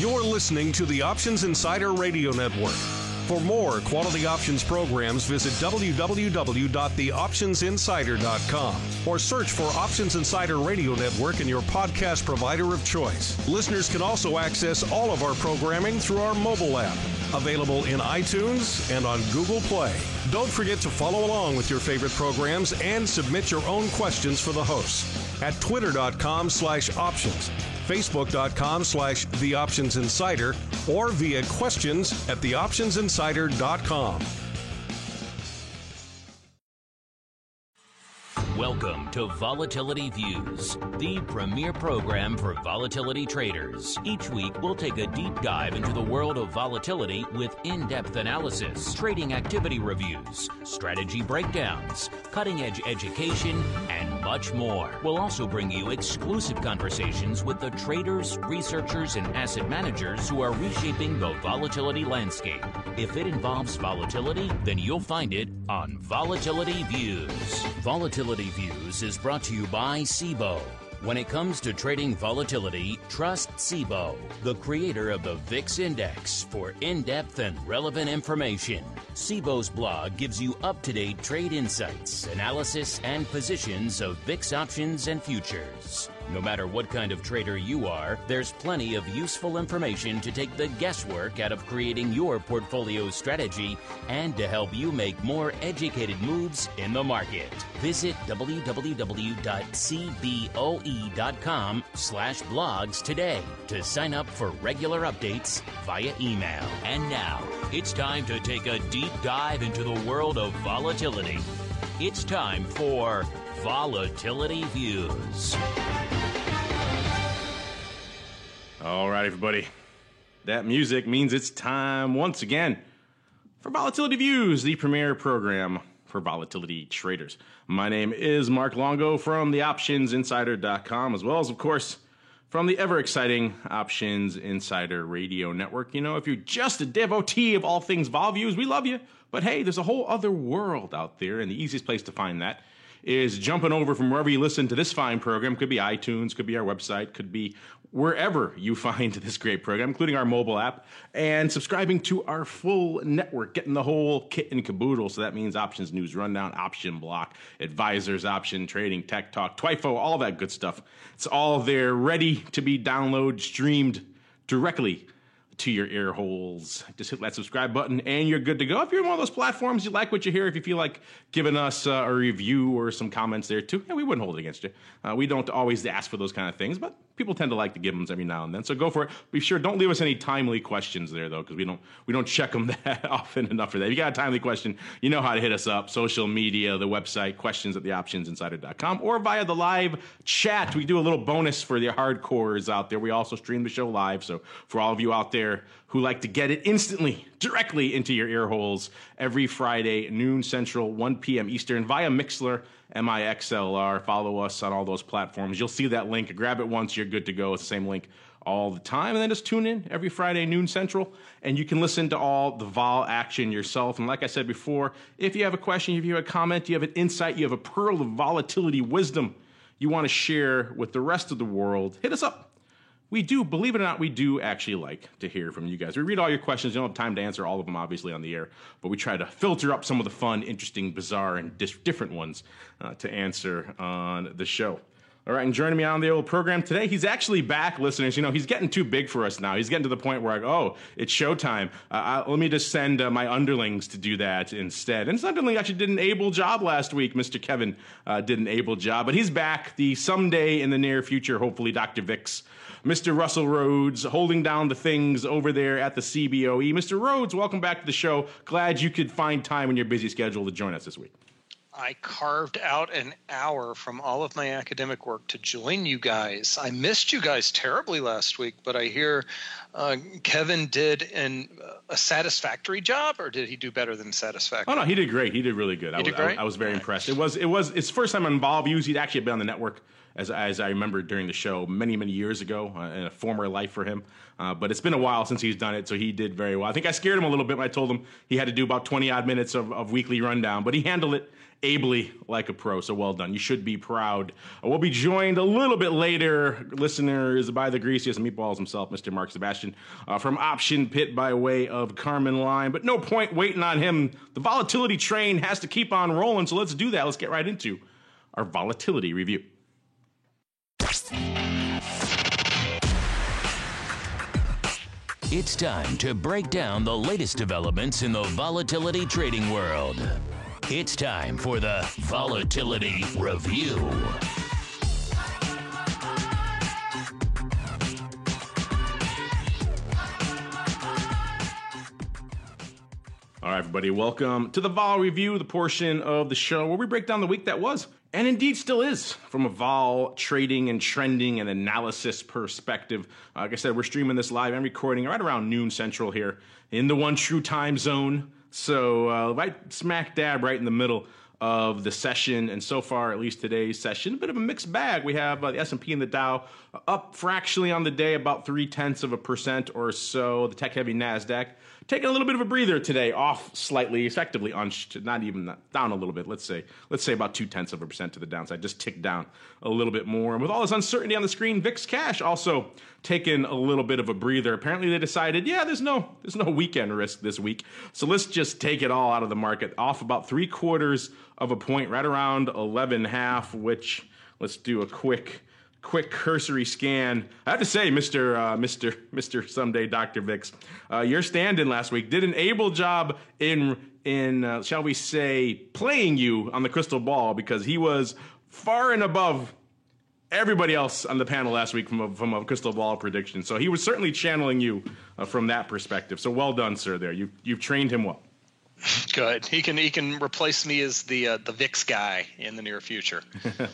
You're listening to the Options Insider Radio Network. For more quality options programs, visit www.theoptionsinsider.com or search for Options Insider Radio Network in your podcast provider of choice. Listeners can also access all of our programming through our mobile app, available in iTunes and on Google Play. Don't forget to follow along with your favorite programs and submit your own questions for the hosts at twitter.com/options, facebook.com/theoptionsinsider, or via questions at theoptionsinsider.com. Welcome to Volatility Views, the premier program for volatility traders. Each week, we'll take a deep dive into the world of volatility with in-depth analysis, trading activity reviews, strategy breakdowns, cutting-edge education, and much more. We'll also bring you exclusive conversations with the traders, researchers, and asset managers who are reshaping the volatility landscape. If it involves volatility, then you'll find it on Volatility Views. Volatility Views is brought to you by Cboe. When it comes to trading volatility, trust Cboe, the creator of the VIX Index, for in-depth and relevant information. Cboe's blog gives you up-to-date trade insights, analysis, and positions of VIX options and futures. No matter what kind of trader you are, there's plenty of useful information to take the guesswork out of creating your portfolio strategy and to help you make more educated moves in the market. Visit www.cboe.com/blogs today to sign up for regular updates via email. And now, it's time to take a deep dive into the world of volatility. It's time for Volatility Views. All right, everybody. That music means it's time once again for Volatility Views, the premier program for volatility traders. My name is Mark Longo from theoptionsinsider.com, as well as, of course, from the ever-exciting Options Insider Radio Network. You know, if you're just a devotee of all things vol views, we love you. But hey, there's a whole other world out there, and the easiest place to find that is jumping over from wherever you listen to this fine program. Could be iTunes, could be our website, could be wherever you find this great program, including our mobile app, and subscribing to our full network, getting the whole kit and caboodle. So that means Options News Rundown, Option Block, Advisors, Option Trading, Tech Talk, TWIFO, all that good stuff. It's all there, ready to be downloaded, streamed directly to your ear holes. Just hit that subscribe button and you're good to go. If you're in one of those platforms, you like what you hear, if you feel like giving us a review or some comments there too, yeah, we wouldn't hold it against you. We don't always ask for those kind of things, but people tend to like to give them every now and then. So go for it. Be sure, don't leave us any timely questions there though, because we don't check them that often enough for that. If you got a timely question, you know how to hit us up. Social media, the website, questions at theoptionsinsider.com, or via the live chat. We do a little bonus for the hardcores out there. We also stream the show live. So for all of you out there who like to get it instantly, directly into your ear holes, every Friday, noon Central, 1 p.m. Eastern, via Mixlr, MIXLR. Follow us on all those platforms. You'll see that link. Grab it once, you're good to go. It's the same link all the time. And then just tune in every Friday, noon Central, and you can listen to all the vol action yourself. And like I said before, if you have a question, if you have a comment, you have an insight, you have a pearl of volatility wisdom you want to share with the rest of the world, hit us up. We do, believe it or not, we do actually like to hear from you guys. We read all your questions. You don't have time to answer all of them, obviously, on the air, but we try to filter up some of the fun, interesting, bizarre, and different ones to answer on the show. All right, and joining me on the old program today, he's actually back, listeners. You know, he's getting too big for us now. He's getting to the point where I go, oh, it's showtime. Let me just send my underlings to do that instead. And his underling actually did an able job last week. Mr. Kevin did an able job, but he's back. The someday in the near future, hopefully, Dr. Vix, Mr. Russell Rhodes, holding down the things over there at the CBOE. Mr. Rhodes, welcome back to the show. Glad you could find time in your busy schedule to join us this week. I carved out an hour from all of my academic work to join you guys. I missed you guys terribly last week, but I hear Kevin did a satisfactory job, or did he do better than satisfactory? Oh no, he did great. He did really good. I was very impressed. It was his first time on Vol Views. He'd actually been on the network as I remember during the show many years ago in a former life for him. But it's been a while since he's done it, so he did very well. I think I scared him a little bit when I told him he had to do about 20 odd minutes of weekly rundown, but he handled it ably like a pro, so well done. You should be proud. We'll be joined a little bit later, listeners, by the greasiest meatballs himself, Mr. Mark Sebastian, from Option Pit by way of Carmen Line. But no point waiting on him. The volatility train has to keep on rolling, so let's do that. Let's get right into our volatility review. It's time to break down the latest developments in the volatility trading world. It's time for the Volatility Review. All right, everybody, welcome to the Vol Review, the portion of the show where we break down the week that was, and indeed still is, from a vol trading and trending and analysis perspective. Like I said, we're streaming this live and recording right around noon central here in the one true time zone. So right smack dab right in the middle of the session, and so far, at least today's session, a bit of a mixed bag. We have the S&P and the Dow up fractionally on the day, about 0.3% or so. The tech-heavy NASDAQ taking a little bit of a breather today, off slightly, effectively, not down a little bit. Let's say about 0.2% to the downside, just ticked down a little bit more. And with all this uncertainty on the screen, VIX Cash also taking a little bit of a breather. Apparently, they decided, there's no weekend risk this week, so let's just take it all out of the market, off about 0.75 of a point, right around 11.5. Which, let's do a quick cursory scan. I have to say, Mr. Someday Dr. VIX, your stand-in last week did an able job in shall we say, playing you on the crystal ball, because he was far and above everybody else on the panel last week from a crystal ball prediction. So he was certainly channeling you from that perspective. So well done, sir. There, you've trained him well. Good. He can replace me as the VIX guy in the near future.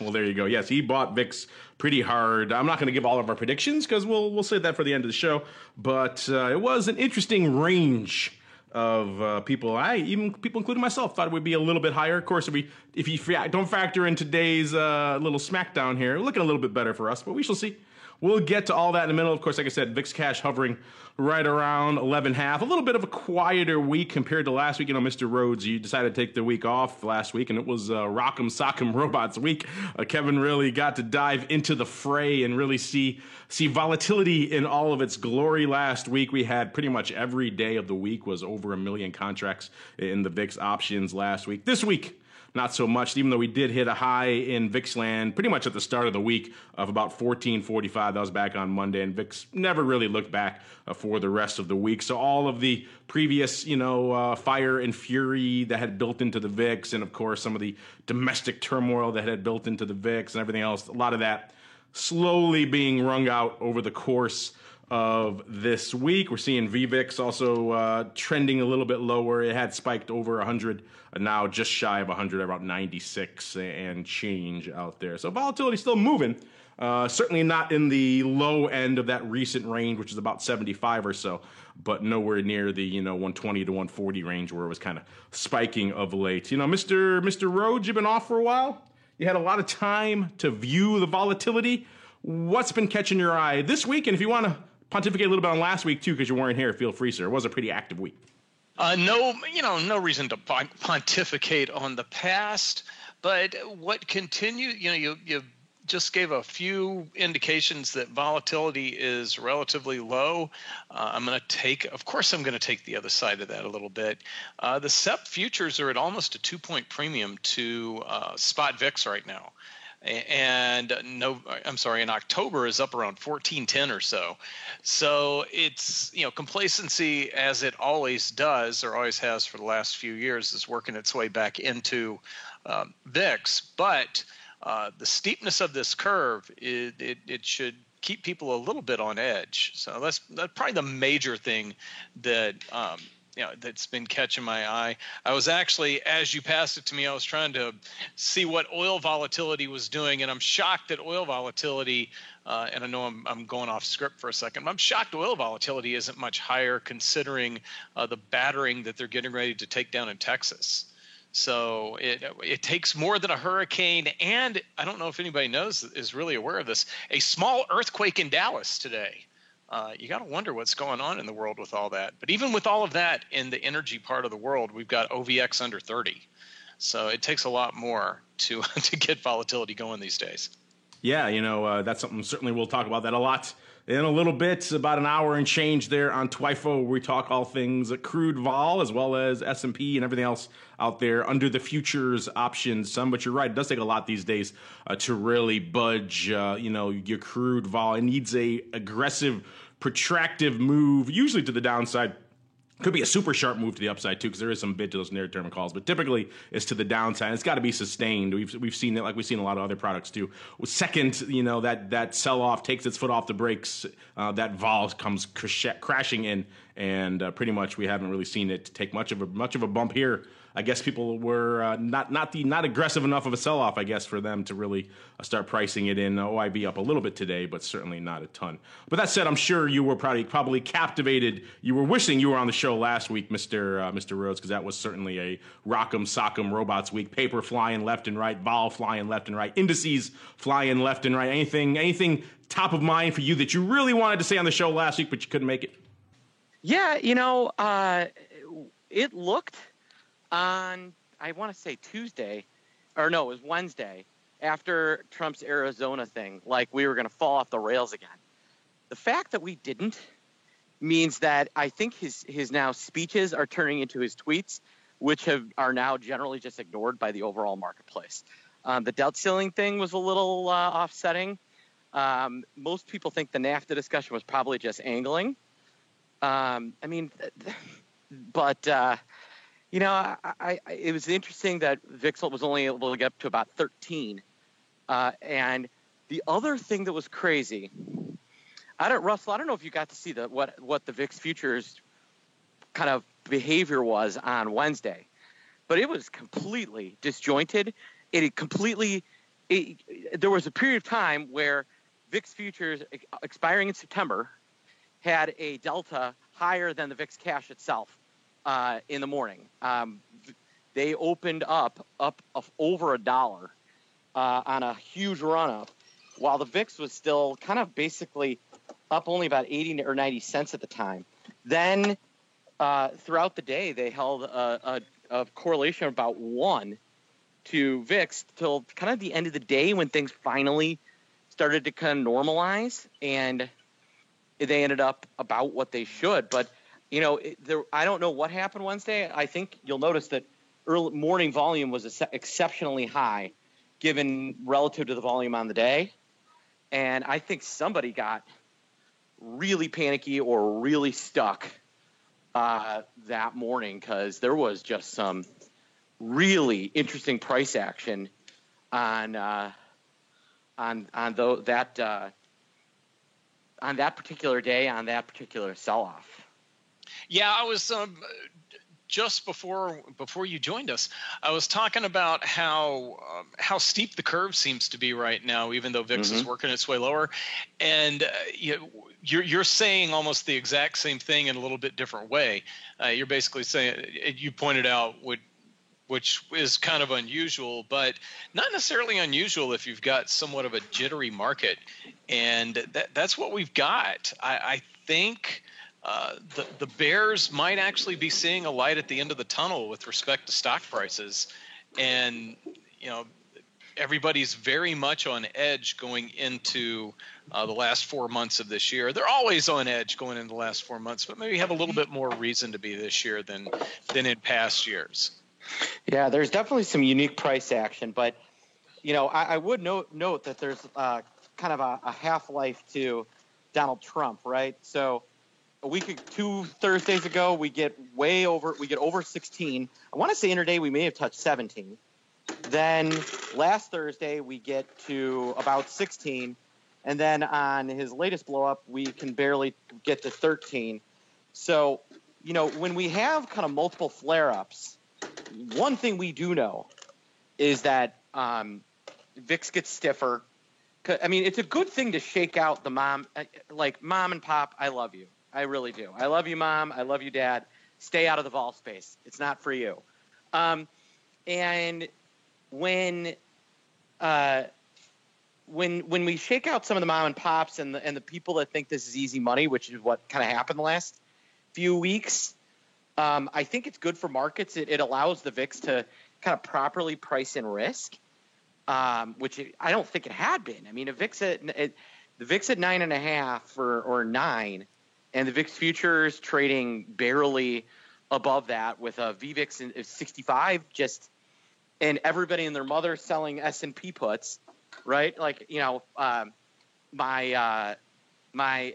Well, there you go. Yes, he bought VIX pretty hard. I'm not going to give all of our predictions because we'll save that for the end of the show. But it was an interesting range of people. Even people, including myself, thought it would be a little bit higher. Of course, if you don't factor in today's little smackdown here, looking a little bit better for us. But we shall see. We'll get to all that in the middle. Of course, like I said, VIX Cash hovering right around 11.5. A little bit of a quieter week compared to last week. Mr. Rhodes, you decided to take the week off last week, and it was Rock'em Sock'em Robots week. Kevin really got to dive into the fray and really see volatility in all of its glory last week. We had pretty much every day of the week was over 1 million contracts in the VIX options last week. This week, not so much, even though we did hit a high in VIX land pretty much at the start of the week of about 1445. That was back on Monday, and VIX never really looked back for the rest of the week. So all of the previous, fire and fury that had built into the VIX, and of course some of the domestic turmoil that had built into the VIX and everything else, a lot of that slowly being wrung out over the course of this week. We're seeing VVIX also trending a little bit lower. It had spiked over 100, now just shy of 100, about 96 and change out there. So volatility still moving. Certainly not in the low end of that recent range, which is about 75 or so, but nowhere near the 120 to 140 range where it was kind of spiking of late. Mr. Rhodes, you've been off for a while. You had a lot of time to view the volatility. What's been catching your eye this week? And if you want to pontificate a little bit on last week too, because you weren't here, feel free, sir. It was a pretty active week. No reason to pontificate on the past, but what continued, you just gave a few indications that volatility is relatively low. I'm going to take the other side of that a little bit. The SEP futures are at almost a 2-point premium to spot VIX right now. And in October is up around 1410 or so. So it's, complacency, as it always does or always has for the last few years, is working its way back into VIX. But the steepness of this curve, it should keep people a little bit on edge. So that's probably the major thing that that's been catching my eye. I was actually, as you passed it to me, I was trying to see what oil volatility was doing, and I'm shocked that oil volatility, and I know I'm going off script for a second, but I'm shocked oil volatility isn't much higher considering the battering that they're getting ready to take down in Texas. So it takes more than a hurricane, and I don't know if anybody is really aware of this, a small earthquake in Dallas today. You got to wonder what's going on in the world with all that. But even with all of that in the energy part of the world, we've got OVX under 30. So it takes a lot more to get volatility going these days. Yeah, that's something certainly we'll talk about that a lot in a little bit, about an hour and change there on TWIFO, where we talk all things crude vol as well as S&P and everything else out there under the futures options. But you're right, it does take a lot these days to really budge, your crude vol. It needs a aggressive, protractive move, usually to the downside. Could be a super sharp move to the upside too, because there is some bid to those near-term calls, but typically it's to the downside. It's got to be sustained. We've seen it, like we've seen a lot of other products too. Second, that sell-off takes its foot off the brakes, that vol comes crashing in, and pretty much we haven't really seen it take much of a bump here. I guess people were not aggressive enough of a sell-off, I guess, for them to really start pricing it in. OIB up a little bit today, but certainly not a ton. But that said, I'm sure you were probably captivated. You were wishing you were on the show last week, Mr. Rhodes, because that was certainly a rock'em sock'em robots week. Paper flying left and right, vol flying left and right, indices flying left and right. Anything top of mind for you that you really wanted to say on the show last week, but you couldn't make it? Yeah, it looked on, I want to say Tuesday, or no, it was Wednesday, after Trump's Arizona thing, like we were going to fall off the rails again. The fact that we didn't means that I think his now speeches are turning into his tweets, which are now generally just ignored by the overall marketplace. The debt ceiling thing was a little offsetting. Most people think the NAFTA discussion was probably just angling. It was interesting that VIX was only able to get up to about 13. And the other thing that was crazy, Russell, I don't know if you got to see what the VIX futures kind of behavior was on Wednesday, but it was completely disjointed. There was a period of time where VIX futures expiring in September had a delta higher than the VIX cash itself. In the morning, they opened up over $1 on a huge run up, while the VIX was still kind of basically up only about 80 or 90 cents at the time. Then throughout the day, they held a correlation of about 1 to VIX till kind of the end of the day, when things finally started to kind of normalize, and they ended up about what they should. But I don't know what happened Wednesday. I think you'll notice that early morning volume was exceptionally high, given relative to the volume on the day. And I think somebody got really panicky or really stuck that morning, because there was just some really interesting price action on that particular day, on that particular sell-off. Yeah, I was just before you joined us, I was talking about how steep the curve seems to be right now, even though VIX is working its way lower. And you're saying almost the exact same thing in a little bit different way. You're basically saying, you pointed out, which is kind of unusual, but not necessarily unusual if you've got somewhat of a jittery market. And that's what we've got. I think the bears might actually be seeing a light at the end of the tunnel with respect to stock prices. And, everybody's very much on edge going into the last 4 months of this year. They're always on edge going into the last 4 months, but maybe have a little bit more reason to be this year than in past years. Yeah, there's definitely some unique price action, but, I would note that there's kind of a half-life to Donald Trump, right? So two Thursdays ago, we get over 16. I want to say intraday we may have touched 17. Then last Thursday we get to about 16, and then on his latest blow up we can barely get to 13. So, when we have kind of multiple flare-ups, one thing we do know is that VIX gets stiffer. I mean, it's a good thing to shake out the mom and pop. I love you. I really do. I love you, Mom. I love you, Dad. Stay out of the vol space. It's not for you. And when we shake out some of the mom and pops and the people that think this is easy money, which is what kind of happened the last few weeks, I think it's good for markets. It allows the VIX to kind of properly price in risk, which I don't think it had been. I mean, the VIX at 9.5 or 9, and the VIX futures trading barely above that with a VVIX of 65, and everybody and their mother selling S&P puts, right? Like, my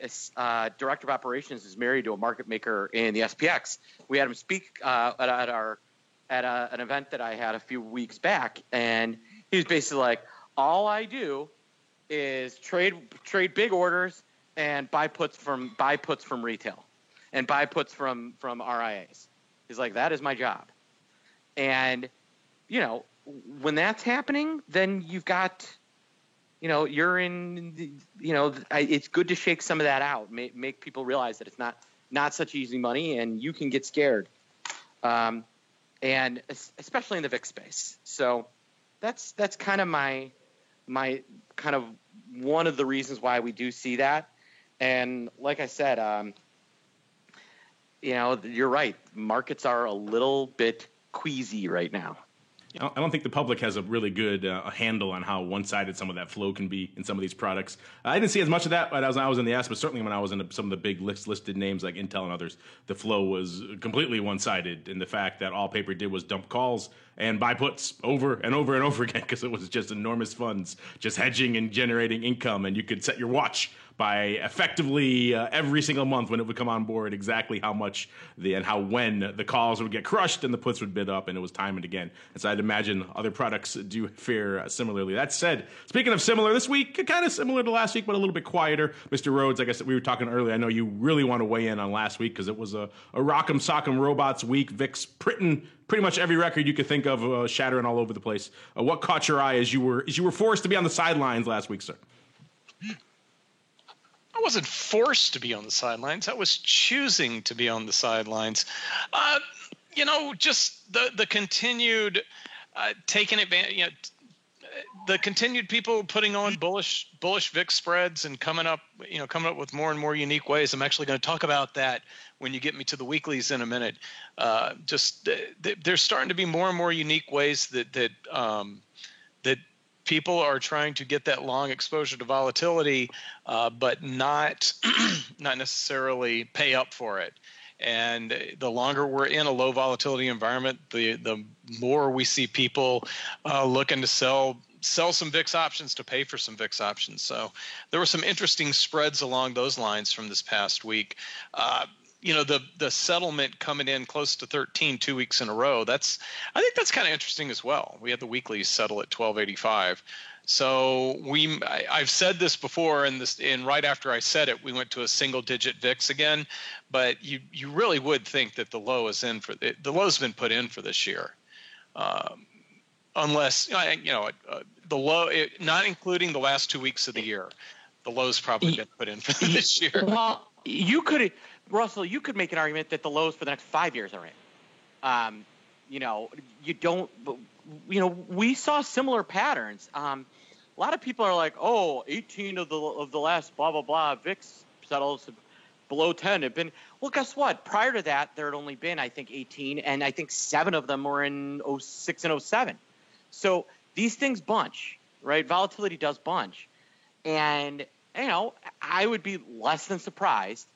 director of operations is married to a market maker in the SPX. We had him speak at an event that I had a few weeks back, and he was basically like, all I do is trade big orders and buy puts from retail and buy puts from RIAs. He's like, that is my job. And, when that's happening, then you've got, you're in, it's good to shake some of that out, make people realize that it's not such easy money and you can get scared. And especially in the VIX space. So that's kind of my kind of one of the reasons why we do see that. And like I said, you're right. Markets are a little bit queasy right now. I don't think the public has a really good handle on how one-sided some of that flow can be in some of these products. I didn't see as much of that when I was in the S, but certainly when I was in some of the big listed names like Intel and others, the flow was completely one-sided in the fact that all paper did was dump calls and buy puts over and over and over again because it was just enormous funds just hedging and generating income, and you could set your watch by effectively every single month when it would come on board exactly how much when the calls would get crushed and the puts would bid up, and it was time and again. And so I'd imagine other products do fare similarly. That said, speaking of similar, this week, kind of similar to last week, but a little bit quieter. Mr. Rhodes, I guess we were talking earlier. I know you really want to weigh in on last week because it was a rock'em sock'em robots week. VIX printing pretty much every record you could think of, shattering all over the place. What caught your eye as you were forced to be on the sidelines last week, sir? I wasn't forced to be on the sidelines. I was choosing to be on the sidelines. Just the continued taking advantage. The continued people putting on bullish VIX spreads and coming up with more and more unique ways. I'm actually going to talk about that when you get me to the weeklies in a minute. There's starting to be more and more unique ways that people are trying to get that long exposure to volatility, but not necessarily pay up for it. And the longer we're in a low volatility environment, the more we see people looking to sell some VIX options to pay for some VIX options. So there were some interesting spreads along those lines from this past week. The settlement coming in close to 13 2 weeks in a row. I think that's kind of interesting as well. We had the weeklies settle at 1285. So I've said this before, and right after I said it, we went to a single digit VIX again. But you really would think that the low is the low's been put in for this year, unless the low, not including the last 2 weeks of the year, the low's probably been put in for this year. Well, Russell, you could make an argument that the lows for the next 5 years are in. We saw similar patterns. A lot of people are like, 18 of the last blah, blah, blah, VIX settles below 10 have been. Well, guess what? Prior to that, there had only been, I think, 18, and I think 7 of them were in 06 and 07. So these things bunch, right? Volatility does bunch. And, I would be less than surprised.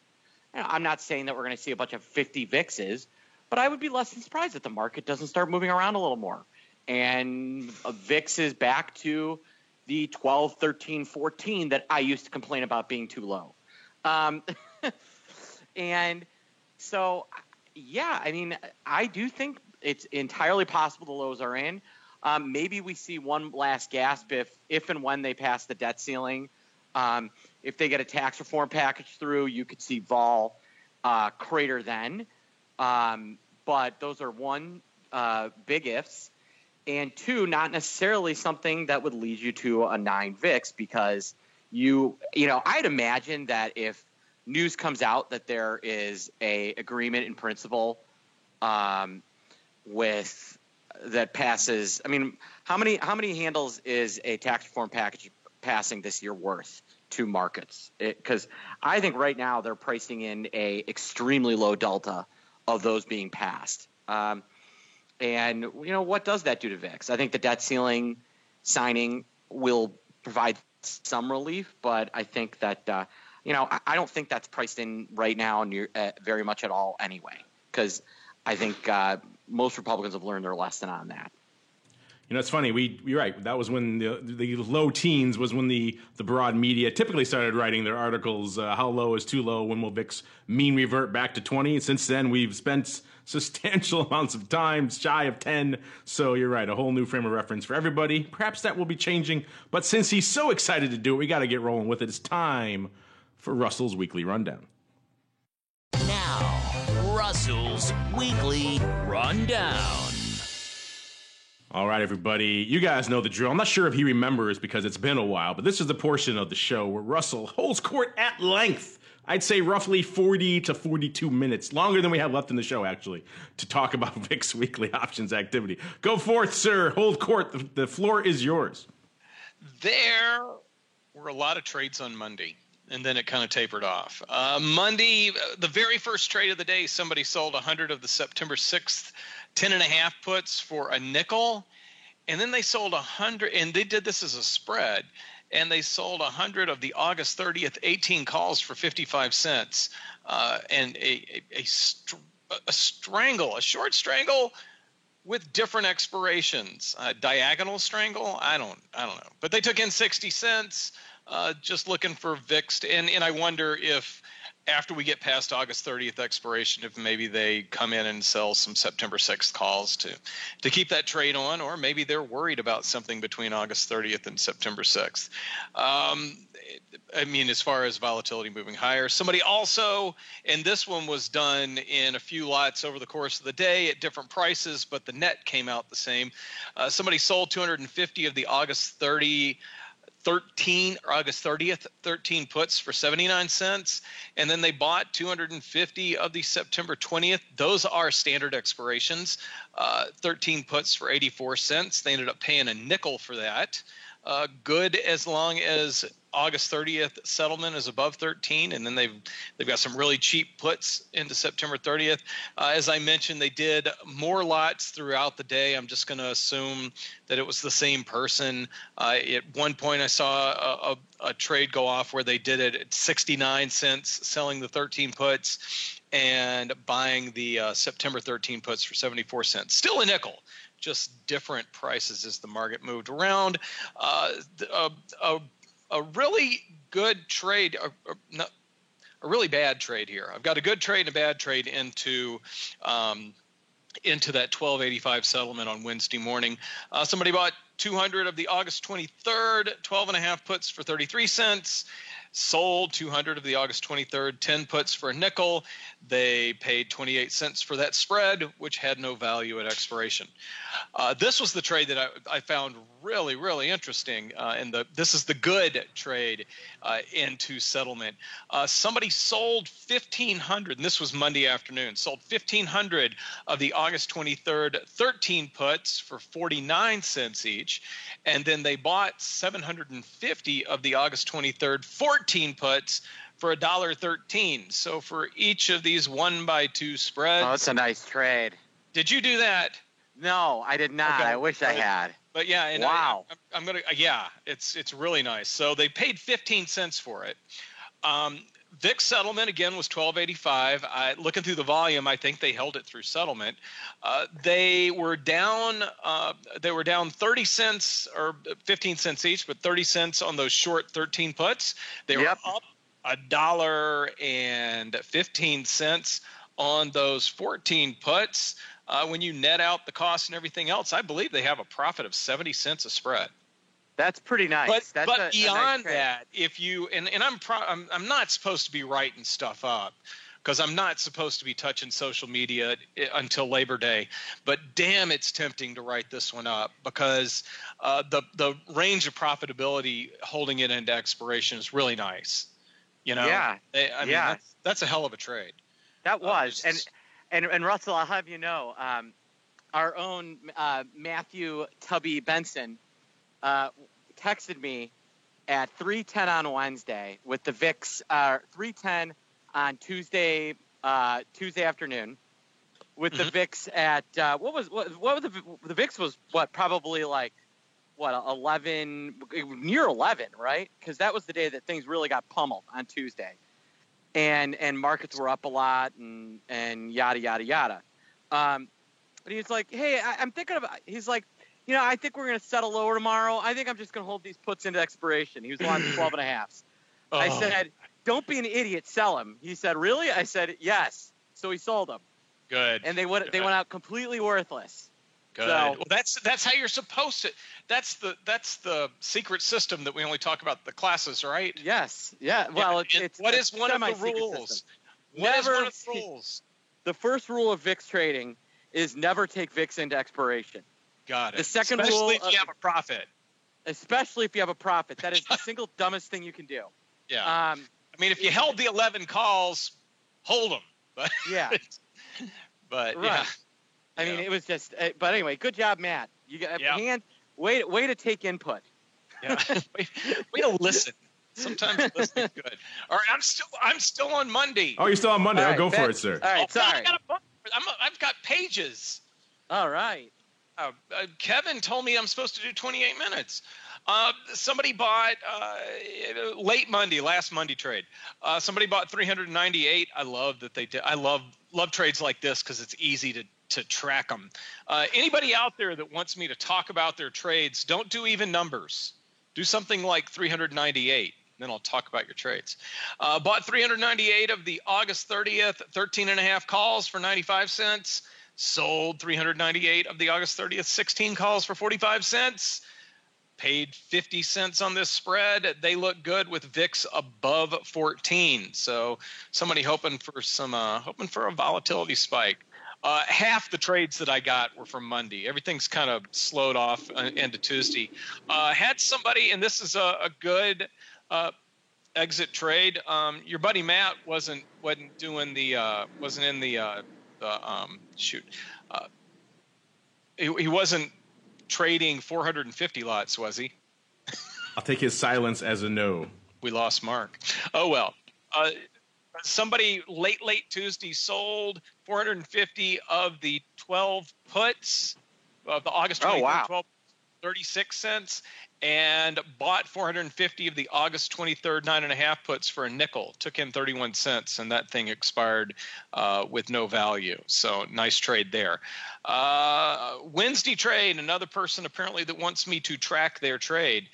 I'm not saying that we're going to see a bunch of 50 VIXs, but I would be less than surprised if the market doesn't start moving around a little more. And a VIX is back to the 12, 13, 14 that I used to complain about being too low. And so, I do think it's entirely possible the lows are in. Maybe we see one last gasp if and when they pass the debt ceiling. If they get a tax reform package through, you could see vol crater then. But those are one, big ifs, and two, not necessarily something that would lead you to a 9 VIX because I'd imagine that if news comes out that there is a agreement in principle with that passes. I mean, how many handles is a tax reform package passing this year worth to markets? Because I think right now they're pricing in a extremely low delta of those being passed. And what does that do to VIX? I think the debt ceiling signing will provide some relief, but I think that I don't think that's priced in right now very much at all anyway, because I think most Republicans have learned their lesson on that. It's funny. You're right. That was when the low teens was when the broad media typically started writing their articles. How low is too low? When will VIX mean revert back to 20? Since then, we've spent substantial amounts of time, shy of 10. So you're right. A whole new frame of reference for everybody. Perhaps that will be changing. But since he's so excited to do it, we got to get rolling with it. It's time for Russell's Weekly Rundown. Now, Russell's Weekly Rundown. All right, everybody. You guys know the drill. I'm not sure if he remembers because it's been a while, but this is the portion of the show where Russell holds court at length. I'd say roughly 40 to 42 minutes, longer than we have left in the show, actually, to talk about VIX weekly options activity. Go forth, sir. Hold court. The floor is yours. There were a lot of trades on Monday, and then it kind of tapered off. Monday, the very first trade of the day, somebody sold 100 of the September 6th 10.5 puts for a nickel, and then they sold 100, and they did this as a spread, and they sold 100 of the August 30th 18 calls for 55 cents, and a short strangle with different expirations. Diagonal strangle, I don't know, but they took in 60 cents, just looking for VIX, and I wonder if after we get past August 30th expiration, if maybe they come in and sell some September 6th calls to keep that trade on, or maybe they're worried about something between August 30th and September 6th. I mean, as far as volatility moving higher, somebody also, and this one was done in a few lots over the course of the day at different prices, but the net came out the same. Somebody sold 250 of the August 30th 13 puts for 79 cents, and then they bought 250 of the September 20th. Those are standard expirations, 13 puts for 84 cents. They ended up paying a nickel for that. Good as long as August 30th settlement is above 13, and then they've got some really cheap puts into September 30th. As I mentioned, they did more lots throughout the day. I'm just going to assume that it was the same person. At one point, I saw a trade go off where they did it at 69 cents, selling the 13 puts and buying the September 13 puts for 74 cents. Still a nickel, just different prices as the market moved around. A really good trade, a really bad trade here. I've got a good trade and a bad trade into that 1285 settlement on Wednesday morning. Somebody bought 200 of the August 23rd 12.5 puts for 33 cents. Sold 200 of the August 23rd 10 puts for a nickel. They paid 28 cents for that spread, which had no value at expiration. This was the trade that I found really, really interesting. This is the good trade into settlement. Somebody sold 1,500, and this was Monday afternoon, sold 1,500 of the August 23rd 13 puts for 49 cents each. And then they bought 750 of the August 23rd 14 puts for $1.13. So for each of these 1x2 spreads. Oh, that's a nice trade. Did you do that? No, I did not. Okay. I wish I had. But yeah, and wow. I'm gonna. Yeah, it's really nice. So they paid 15 cents for it. VIX settlement again was 1285. Looking through the volume, I think they held it through settlement. They were down 30 cents or 15 cents each, but 30 cents on those short 13 puts. They were up $1.15 on those 14 puts. When you net out the cost and everything else, I believe they have a profit of 70 cents a spread. That's pretty nice. But beyond that, if you and I'm not supposed to be writing stuff up because I'm not supposed to be touching social media until Labor Day. But damn, it's tempting to write this one up because the range of profitability holding it into expiration is really nice. You know, yeah, I mean, that's a hell of a trade. That was, and Russell, I'll have you know, our own Matthew Tubby Benson texted me at 3:10 on Wednesday with the VIX, 3:10 on Tuesday afternoon with the VIX at what was the VIX was probably like 11, near 11, right? Because that was the day that things really got pummeled on Tuesday, and markets were up a lot and yada yada yada. But he's like, hey, I'm thinking of. He's like, I think we're going to settle lower tomorrow. I think I'm just going to hold these puts into expiration. He was long 12.5s. Oh. I said, don't be an idiot, sell them. He said, really? I said, yes. So he sold them. Good. And they went out completely worthless. Good. So, well, that's how you're supposed to. That's the secret system that we only talk about the classes, right? Yes. Yeah. Well, it's what is one of the rules? What is one of the rules? The first rule of VIX trading is never take VIX into expiration. Got it. The second especially rule, if you have a profit. Especially if you have a profit, that is the single dumbest thing you can do. Yeah. I mean, if you held the 11 calls, hold them. But yeah. But right. Yeah. I mean, it was just. But anyway, good job, Matt. You got way to take input. Yeah. way to listen. Sometimes listening is good. All right, I'm still on Monday. Oh, you're still on Monday. Right, go for it, sir. All right, sorry. I've got pages. All right. Kevin told me I'm supposed to do 28 minutes. Somebody bought late Monday, last Monday trade. Somebody bought 398. I love that they did. I love trades like this because it's easy to track them. Anybody out there that wants me to talk about their trades, don't do even numbers. Do something like 398. Then I'll talk about your trades. Bought 398 of the August 30th, 13.5 calls for 95 cents. Sold 398 of the August 30th, 16 calls for 45 cents. Paid 50 cents on this spread. They look good with VIX above 14. So somebody hoping for a volatility spike. Half the trades that I got were from Monday. Everything's kind of slowed off into Tuesday. Had somebody, and this is a good exit trade. Your buddy Matt wasn't in the he wasn't trading 450 lots, was he? I'll take his silence as a no. We lost Mark. Oh well. Somebody late Tuesday sold 450 of the 12 puts of the August 23rd, 12, 36 cents, and bought 450 of the August 23rd 9.5 puts for a nickel. Took in 31 cents, and that thing expired with no value. So nice trade there. Wednesday trade, another person apparently that wants me to track their trade.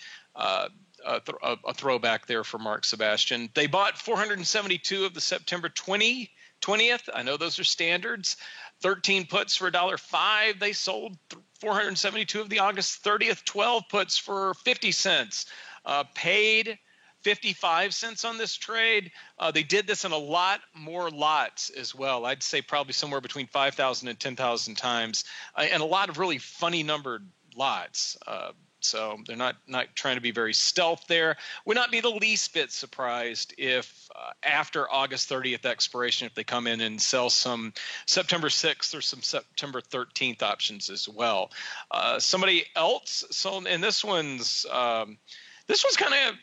A throwback there for Mark Sebastian. They bought 472 of the September 20th. I know those are standards. 13 puts for $1.05. They sold 472 of the August 30th 12 puts for 50 cents. Paid 55 cents on this trade. They did this in a lot more lots as well. I'd say probably somewhere between 5,000 and 10,000 times, and a lot of really funny numbered lots. So they're not trying to be very stealth there. Would not be the least bit surprised if after August 30th expiration, if they come in and sell some September 6th or some September 13th options as well. Somebody else sold, and this one's kind of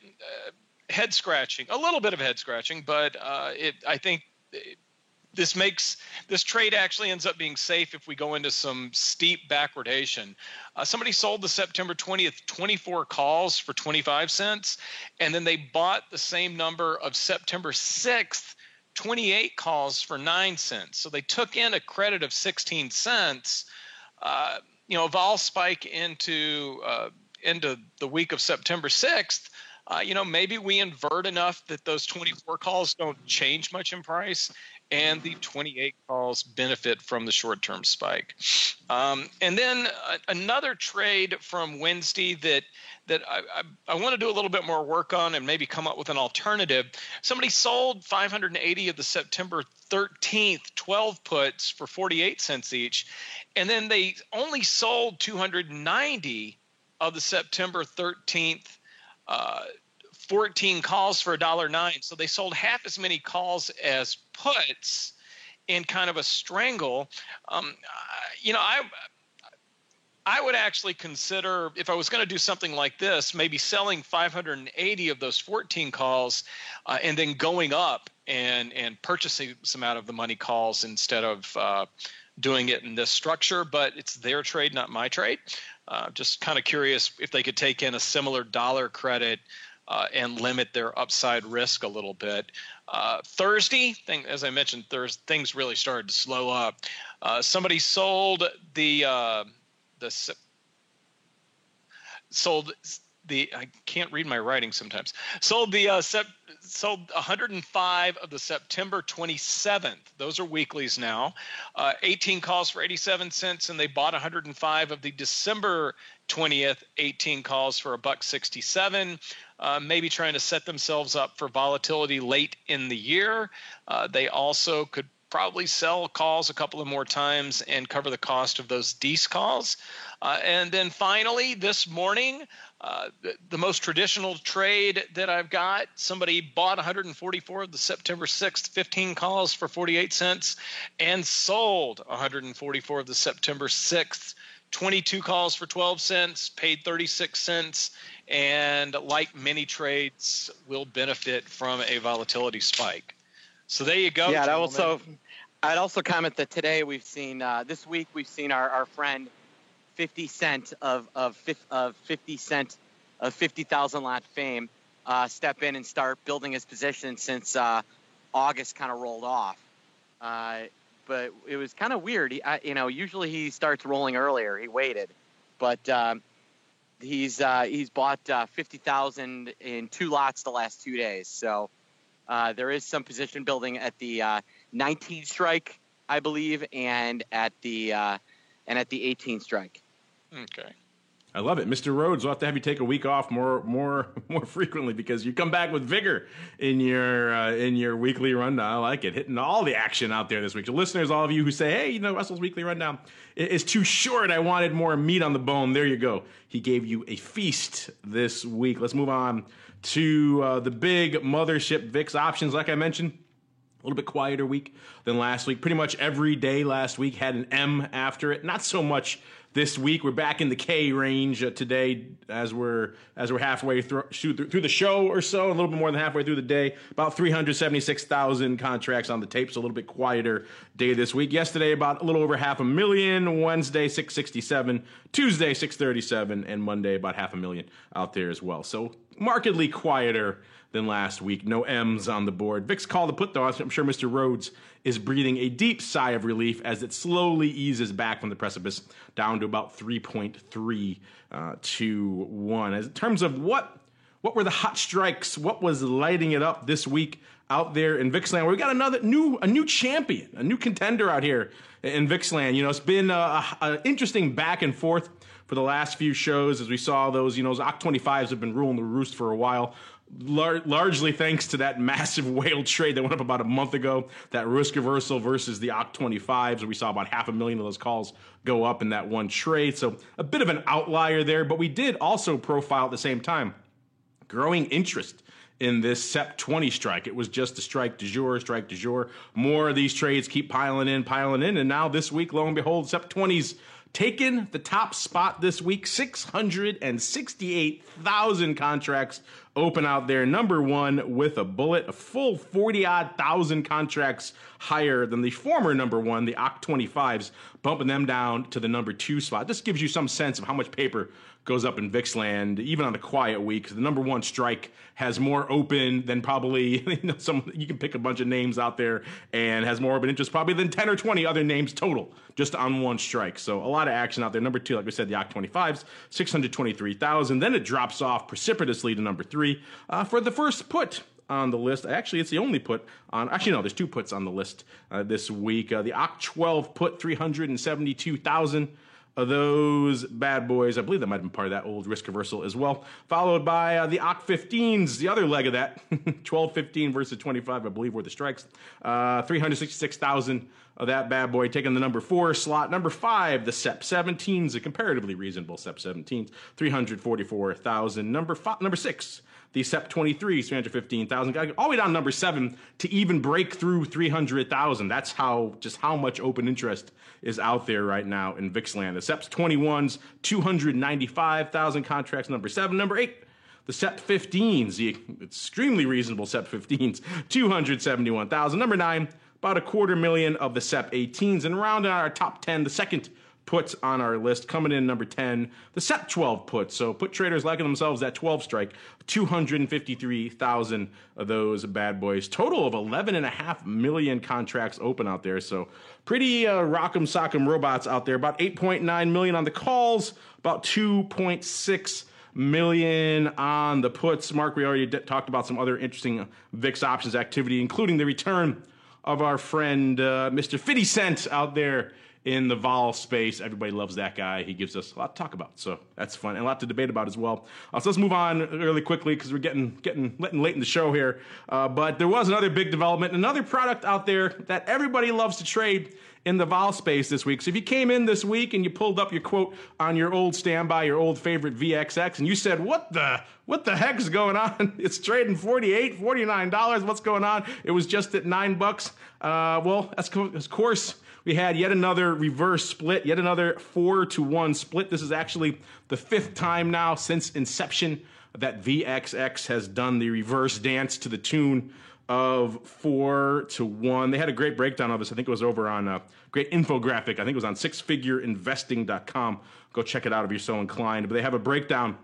head scratching, a little bit of head scratching, but I think this trade actually ends up being safe if we go into some steep backwardation. Somebody sold the September 20th 24 calls for 25 cents, and then they bought the same number of September 6th 28 calls for 9 cents. So they took in a credit of 16 cents. Vol spike into the week of September 6th. Maybe we invert enough that those 24 calls don't change much in price, and the 28 calls benefit from the short-term spike. And then another trade from Wednesday that I want to do a little bit more work on and maybe come up with an alternative. Somebody sold 580 of the September 13th 12 puts for 48 cents each, and then they only sold 290 of the September 13th 14 calls for $1.09. So they sold half as many calls as puts in kind of a strangle. I would actually consider, if I was going to do something like this, maybe selling 580 of those 14 calls and then going up and purchasing some out of the money calls instead of doing it in this structure. But it's their trade, not my trade. Just kind of curious if they could take in a similar dollar credit and limit their upside risk a little bit. Thursday, as I mentioned, things really started to slow up. Somebody sold I can't read my writing sometimes. Sold 105 of the September 27th. Those are weeklies now. 18 calls for 87 cents, and they bought 105 of the December 20th. 18 calls for $1.67. Maybe trying to set themselves up for volatility late in the year. They also could probably sell calls a couple of more times and cover the cost of those DEES calls. And then finally, this morning, the most traditional trade that I've got, somebody bought 144 of the September 6th 15 calls for 48 cents and sold 144 of the September 6th 22 calls for 12 cents, paid 36 cents, and like many trades, will benefit from a volatility spike. So there you go. Yeah, I'd also comment that today we've seen this week we've seen our friend 50 Cent of 50,000 lot fame step in and start building his position since August kind of rolled off. But it was kind of weird. Usually he starts rolling earlier. He waited, but he's bought 50,000 in 2 lots the last 2 days. So. There is some position building at the 19 strike, I believe, and at the 18 strike. Okay. I love it. Mr. Rhodes, we'll have to have you take a week off more frequently because you come back with vigor in your weekly rundown. I like it. Hitting all the action out there this week. So listeners, all of you who say, hey, Russell's weekly rundown is too short. I wanted more meat on the bone. There you go. He gave you a feast this week. Let's move on to the big mothership VIX options. Like I mentioned, a little bit quieter week than last week. Pretty much every day last week had an M after it. Not so much this week. We're back in the K range today as we're halfway through the show or so, a little bit more than halfway through the day. About 376,000 contracts on the tape, so a little bit quieter day this week. Yesterday, about a little over 500,000. Wednesday, 667. Tuesday, 637. And Monday, about 500,000 out there as well. So markedly quieter than last week. No M's on the board. VIX call to put, though. I'm sure Mr. Rhodes is breathing a deep sigh of relief as it slowly eases back from the precipice down to about 3.3 to 1. As in terms of what were the hot strikes, what was lighting it up this week out there in VIXland? We got a new champion, a new contender out here in VIXland. It's been an interesting back and forth for the last few shows as we saw those OCT25s have been ruling the roost for a while. Largely thanks to that massive whale trade that went up about a month ago, that risk reversal versus the OCT25s. We saw about 500,000 of those calls go up in that one trade. So a bit of an outlier there, but we did also profile at the same time growing interest in this SEP 20 strike. It was just a strike du jour. More of these trades keep piling in. And now this week, lo and behold, SEP 20's taken the top spot this week. 668,000 contracts open out there. Number one with a bullet, a full 40-odd thousand contracts higher than the former number one, the OCT25s, bumping them down to the number 2 spot. This gives you some sense of how much paper goes up in VIXland, even on a quiet week. The number one strike has more open than probably, you can pick a bunch of names out there and has more open interest probably than 10 or 20 other names total just on one strike. So a lot of action out there. Number 2, like we said, the OCT25s, 623,000. Then it drops off precipitously to number 3 for the first put on the list. Actually, it's the only put on. Actually, no, there's 2 puts on the list this week. The OCT12 put, 372,000 of those bad boys. I believe that might have been part of that old risk reversal as well. Followed by the OCT15s, the other leg of that. 12-15 versus 25, I believe, were the strikes. 366,000 of that bad boy, taking the number 4 slot. Number 5, the SEP 17s, a comparatively reasonable SEP 17s, 344,000. Number 6, The SEP 23 is 315,000. All the way down to number 7 to even break through 300,000. That's how much open interest is out there right now in VIXland. The SEP 21's 295,000 contracts, number 7. Number 8, the SEP 15s, the extremely reasonable SEP 15s, 271,000. Number 9, about 250,000 of the SEP 18s. And rounding out our top 10, the second puts on our list, coming in number 10, the SEP 12 puts. So put traders liking themselves that 12 strike, 253,000 of those bad boys. Total of 11.5 million contracts open out there. So pretty rock'em sock'em robots out there. About 8.9 million on the calls, about 2.6 million on the puts. Mark, we already talked about some other interesting VIX options activity, including the return of our friend Mr. 50 Cent out there in the vol space. Everybody loves that guy. He gives us a lot to talk about, so that's fun and a lot to debate about as well. So let's move on really quickly because we're getting late in the show here. But there was another big development, another product out there that everybody loves to trade in the vol space this week. So if you came in this week and you pulled up your quote on your old standby, your old favorite VXX, and you said, what the heck is going on? It's trading $48, $49. What's going on? It was just at $9. Well, of course, we had yet another reverse split, yet another 4-to-1 split. This is actually the 5th time now since inception that VXX has done the reverse dance to the tune of 4-to-1. They had a great breakdown of this. I think it was over on a great infographic. I think it was on sixfigureinvesting.com. Go check it out if you're so inclined. But they have a breakdown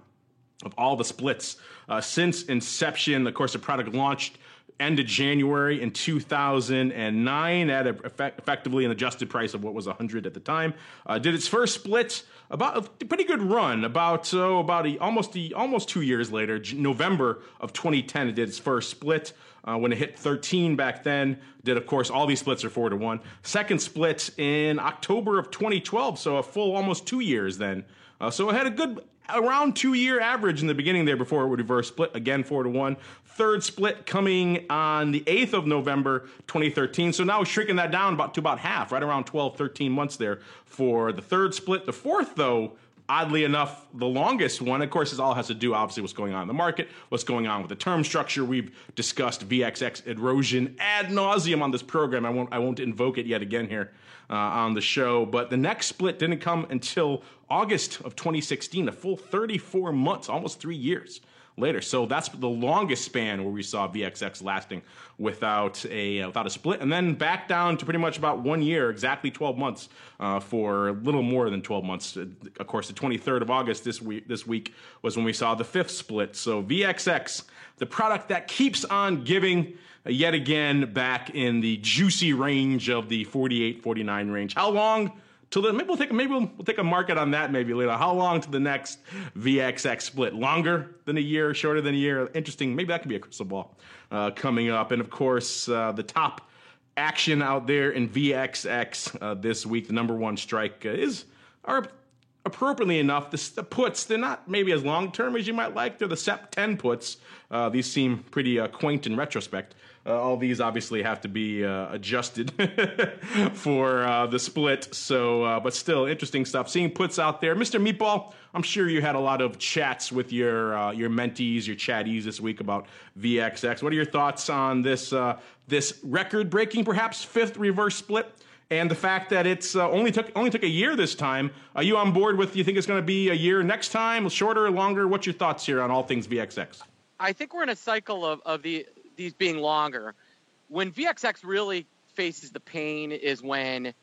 of all the splits since inception. Of course, the product launched end of January in 2009 at effectively an adjusted price of what was $100 at the time. Did its first split about a pretty good run, almost 2 years later, November of 2010. It did its first split when it hit 13 back then. Did, of course, all these splits are 4-to-1. Second split in October of 2012, so a full almost 2 years then. So it had a good around 2-year average in the beginning there before it would reverse split, again 4-to-1. Third split coming on the 8th of November 2013. So now we're shrinking that down to about half, right around 12, 13 months there for the third split. The fourth, though, oddly enough, the longest one, of course, this all has to do, obviously, what's going on in the market, what's going on with the term structure. We've discussed VXX erosion ad nauseum on this program. I won't invoke it yet again here on the show. But the next split didn't come until August of 2016, a full 34 months, almost 3 years later. So that's the longest span where we saw VXX lasting without a split, and then back down to pretty much about 1 year, exactly 12 months for a little more than 12 months. Of course, the 23rd of August this week was when we saw the 5th split. So VXX, the product that keeps on giving, yet again back in the juicy range of the 48, 49 range. How long? Till then, maybe we'll take a market on that maybe later. How long to the next VXX split? Longer than a year, shorter than a year? Interesting. Maybe that could be a crystal ball coming up. And of course, the top action out there in VXX this week, the number one strike are appropriately enough the puts. They're not maybe as long term as you might like. They're the SEP 10 puts. These seem pretty quaint in retrospect. All these obviously have to be adjusted for the split. So, but still interesting stuff. Seeing puts out there. Mr. Meatball, I'm sure you had a lot of chats with your mentees, your chatties this week about VXX. What are your thoughts on this this record-breaking, perhaps 5th reverse split, and the fact that it's only took a year this time? Are you on board with? You think it's going to be a year next time, shorter, longer? What's your thoughts here on all things VXX? I think we're in a cycle of these being longer. When VXX really faces the pain is when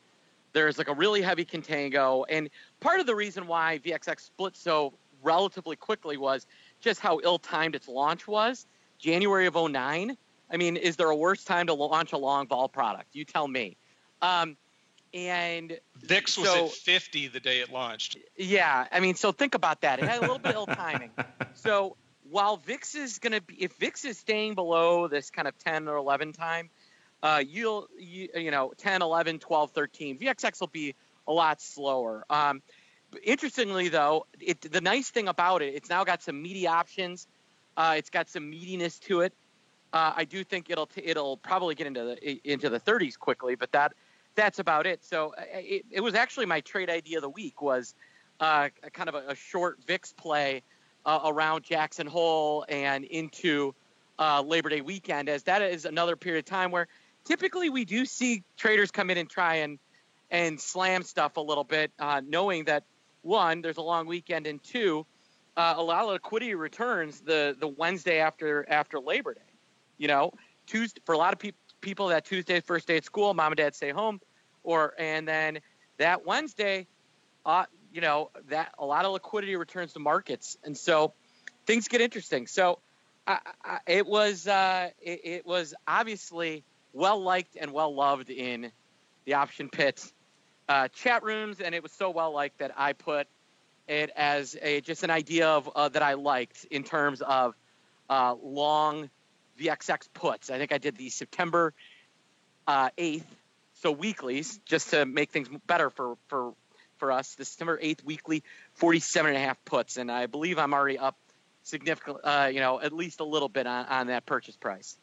there's like a really heavy contango. And part of the reason why VXX split so relatively quickly was just how ill-timed its launch was. January of 2009. I mean, is there a worse time to launch a long vol product? You tell me. And VIX was at 50 the day it launched. Yeah. I mean, so think about that. It had a little bit of ill timing. So while VIX is going to be, if VIX is staying below this kind of 10 or 11 time, you know, 10, 11, 12, 13, VXX will be a lot slower. Interestingly, though, the nice thing about it, it's now got some meaty options. It's got some meatiness to it. I do think it'll probably get into the 30s quickly, but that's about it. So it was actually my trade idea of the week was kind of a short VIX play around Jackson Hole and into Labor Day weekend, as that is another period of time where typically we do see traders come in and try and slam stuff a little bit, knowing that, one, there's a long weekend, and two, a lot of liquidity returns the Wednesday after Labor Day. You know, Tuesday, for a lot of people, that Tuesday, first day at school, mom and dad stay home, and then that Wednesday, you know, that a lot of liquidity returns to markets, and so things get interesting. So it was obviously well liked and well loved in the option pit chat rooms, and it was so well liked that I put it as just an idea of that I liked in terms of long VXX puts. I think I did the September 8th, so weeklies, just to make things better for us. The September 8th weekly, 47.5 puts, and I believe I'm already up significantly, at least a little bit on that purchase price.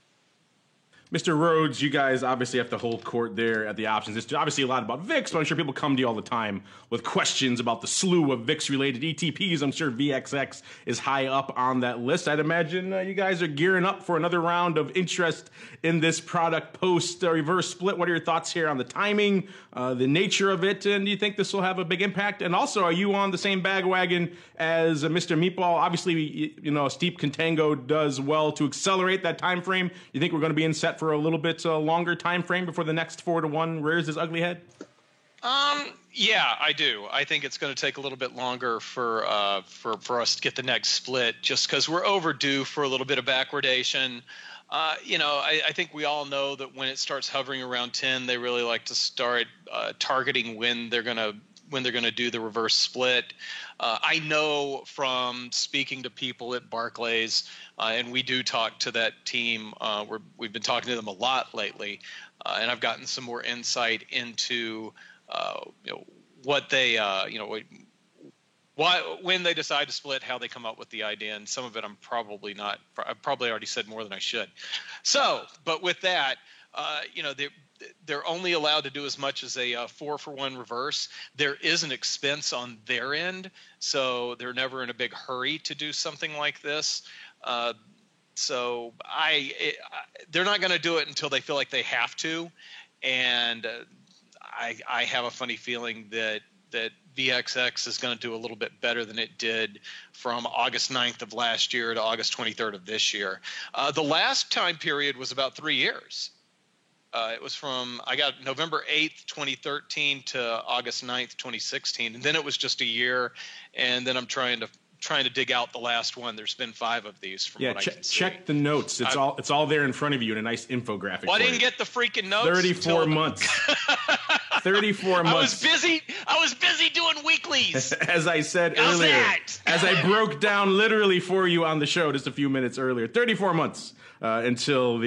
Mr. Rhodes, you guys obviously have to hold court there at the options. It's obviously a lot about VIX, but I'm sure people come to you all the time with questions about the slew of VIX-related ETPs. I'm sure VXX is high up on that list. I'd imagine you guys are gearing up for another round of interest in this product post-reverse split. What are your thoughts here on the timing, the nature of it, and do you think this will have a big impact? And also, are you on the same bandwagon as Mr. Meatball? Obviously, you know, steep contango does well to accelerate that time frame. You think we're going to be in set for a little bit longer time frame before the next 4-to-1 rears his ugly head? Yeah, I do. I think it's going to take a little bit longer for us to get the next split, just because we're overdue for a little bit of backwardation. I think we all know that when it starts hovering around 10, they really like to start targeting when they're going to do the reverse split. I know from speaking to people at Barclays, and we do talk to that team. We've been talking to them a lot lately, and I've gotten some more insight into what they, when they decide to split, how they come up with the idea, and some of it I've probably already said more than I should. So, but with that, they're only allowed to do as much as a 4-for-1 reverse. There is an expense on their end, so they're never in a big hurry to do something like this. So they're not going to do it until they feel like they have to, and I have a funny feeling that VXX is going to do a little bit better than it did from August 9th of last year to August 23rd of this year. The last time period was about 3 years. It was I got November 8th, 2013 to August 9th, 2016. And then it was just a year. And then I'm trying to dig out the last one. There's been 5 of these from what I can see. Check the notes. It's all there in front of you in a nice infographic. Well, I didn't get the freaking notes. 34 months. 34 months. I was busy doing weeklies. As I said earlier. As I broke down literally for you on the show just a few minutes earlier. 34 months. Until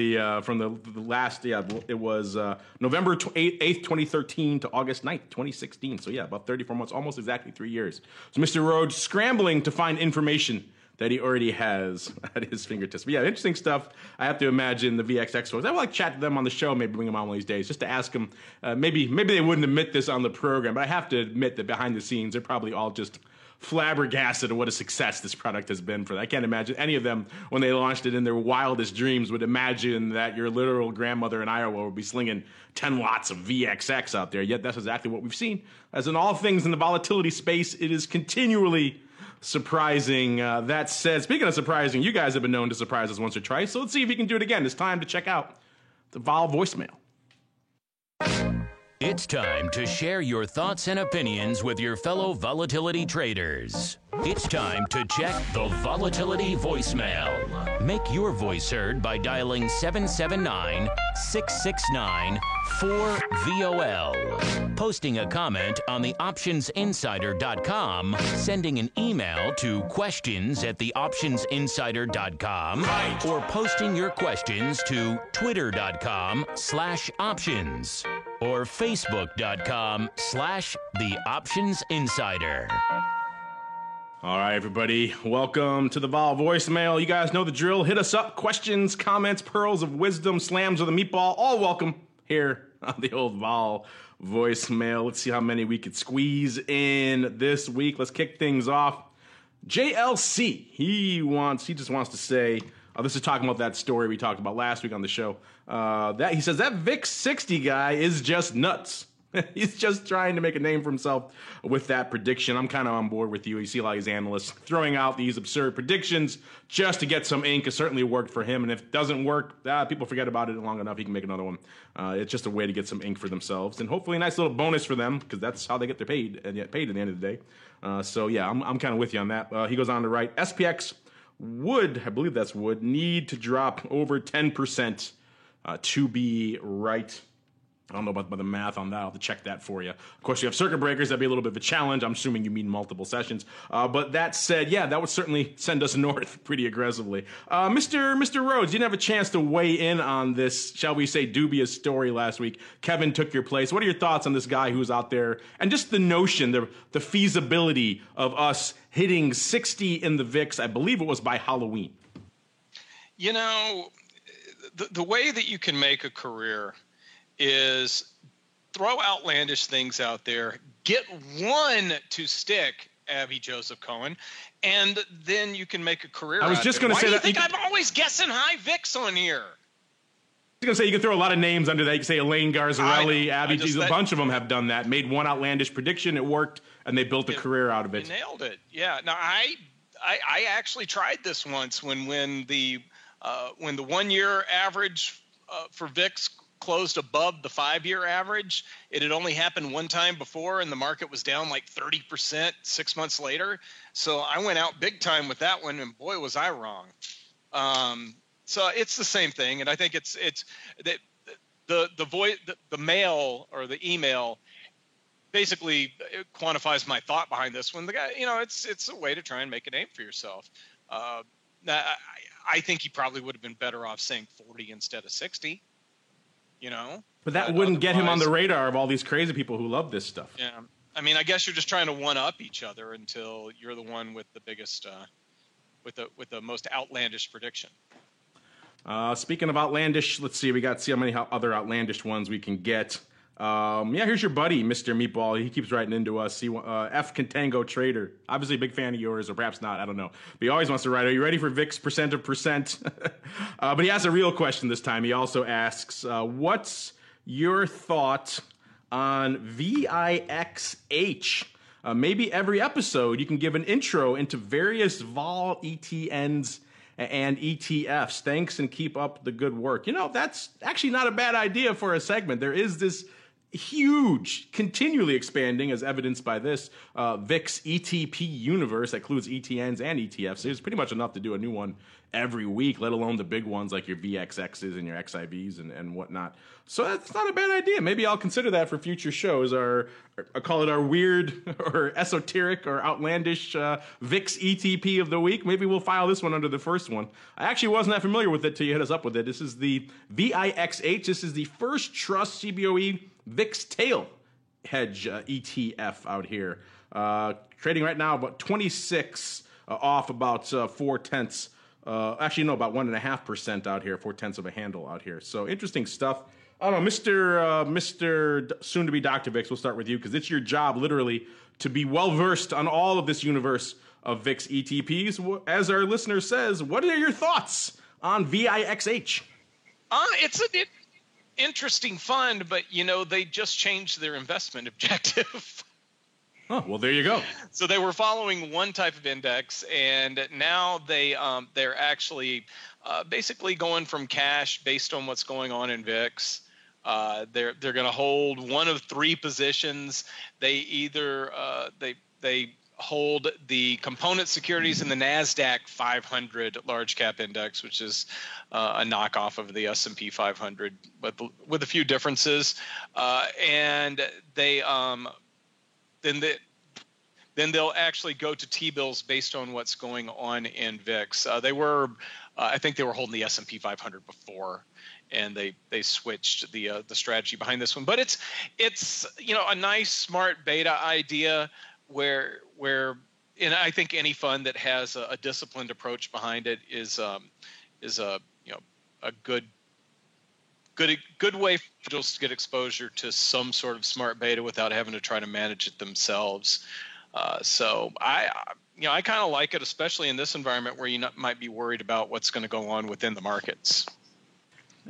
from the last, it was November 8th, 2013 to August 9th, 2016. So, about 34 months, almost exactly 3 years. So, Mr. Rhodes scrambling to find information that he already has at his fingertips. But interesting stuff. I have to imagine the VXX folks. I would like to chat to them on the show, maybe bring them on one of these days, just to ask them. Maybe they wouldn't admit this on the program, but I have to admit that behind the scenes, they're probably all just flabbergasted at what a success this product has been for them. I can't imagine any of them, when they launched it in their wildest dreams, would imagine that your literal grandmother in Iowa would be slinging 10 lots of VXX out there. Yet that's exactly what we've seen. As in all things in the volatility space, it is continually surprising. That said, speaking of surprising, you guys have been known to surprise us once or twice, so let's see if you can do it again. It's time to check out the Vol voicemail. It's time to share your thoughts and opinions with your fellow volatility traders. It's time to check the volatility voicemail. Make your voice heard by dialing 779-669-4VOL. Posting a comment on the optionsinsider.com, sending an email to questions@theoptionsinsider.com, or posting your questions to twitter.com/options. or facebook.com/theoptionsinsider. All right, everybody. Welcome to the Vol voicemail. You guys know the drill. Hit us up. Questions, comments, pearls of wisdom, slams of the meatball. All welcome here on the old Vol voicemail. Let's see how many we could squeeze in this week. Let's kick things off. JLC, he just wants to say, this is talking about that story we talked about last week on the show, that he says that VIX 60 guy is just nuts. He's just trying to make a name for himself with that prediction. I'm kind of on board with you. You see a lot of these analysts throwing out these absurd predictions just to get some ink. It certainly worked for him, and if it doesn't work, people forget about it long enough, he can make another one. It's just a way to get some ink for themselves, and hopefully a nice little bonus for them, because that's how they get their paid at the end of the day. So yeah, I'm kind of with you on that. He goes on to write, SPX would, I believe that's would, need to drop over 10% to be right. I don't know about the math on that. I'll have to check that for you. Of course, you have circuit breakers. That'd be a little bit of a challenge. I'm assuming you mean multiple sessions. But that said, yeah, that would certainly send us north pretty aggressively. Mr. Rhodes, you didn't have a chance to weigh in on this, shall we say, dubious story last week. Kevin took your place. What are your thoughts on this guy who's out there and just the notion, the feasibility of us hitting 60 in the VIX? I believe it was by Halloween. You know, the way that you can make a career is throw outlandish things out there, get one to stick, Abby Joseph Cohen, and then you can make a career out of it. I was just going to say that. Why do you think I'm always guessing high VIX on here? I was going to say, you can throw a lot of names under that. You can say Elaine Garzarelli, Abby, a bunch of them have done that, made one outlandish prediction, it worked, and they built a career out of it. You nailed it. Yeah. Now, I actually tried this once when the 1 year average for VIX closed above the 5 year average. It had only happened one time before, and the market was down like 30% 6 months later. So I went out big time with that one, and boy, was I wrong. So it's the same thing, and I think it's that the mail or the email basically quantifies my thought behind this one. The guy, it's a way to try and make a name for yourself. I think he probably would have been better off saying 40 instead of 60. But that wouldn't get him on the radar of all these crazy people who love this stuff. Yeah. I mean, I guess you're just trying to one-up each other until you're the one with the biggest, with the most outlandish prediction. Speaking of outlandish, let's see how many other outlandish ones we can get. Here's your buddy, Mr. Meatball. He keeps writing into us. F. Contango Trader. Obviously a big fan of yours, or perhaps not. I don't know. But he always wants to write, are you ready for VIX percent of percent? But he has a real question this time. He also asks, what's your thought on VIXH? Maybe every episode you can give an intro into various vol ETNs and ETFs. Thanks, and keep up the good work. That's actually not a bad idea for a segment. There is this huge, continually expanding, as evidenced by this VIX ETP universe that includes ETNs and ETFs. There's pretty much enough to do a new one every week, let alone the big ones like your VXXs and your XIVs and whatnot. So that's not a bad idea. Maybe I'll consider that for future shows. I'll call it our weird or esoteric or outlandish VIX ETP of the week. Maybe we'll file this one under the first one. I actually wasn't that familiar with it till you hit us up with it. This is the VIXH. This is the First Trust CBOE VIX Tail Hedge ETF out here. Trading right now about 26 off about 4/10. About 1.5% out here, 4/10 of a handle out here. So interesting stuff. I don't know, Mr. Soon-to-be Dr. VIX, we'll start with you because it's your job literally to be well-versed on all of this universe of VIX ETPs. As our listener says, what are your thoughts on VIXH? It's an interesting fund, but, they just changed their investment objective. Oh, well, there you go. So they were following one type of index, and now they're actually basically going from cash based on what's going on in VIX. They're going to hold one of three positions. They either they hold the component securities in the NASDAQ 500 large cap index, which is a knockoff of the S&P 500, but with a few differences, and they then they'll actually go to T-bills based on what's going on in VIX. I think they were holding the S&P 500 before, and they switched the strategy behind this one. But it's a nice smart beta idea where and I think any fund that has a disciplined approach behind it is a good way for individuals to get exposure to some sort of smart beta without having to try to manage it themselves. So I kind of like it, especially in this environment where you might be worried about what's going to go on within the markets.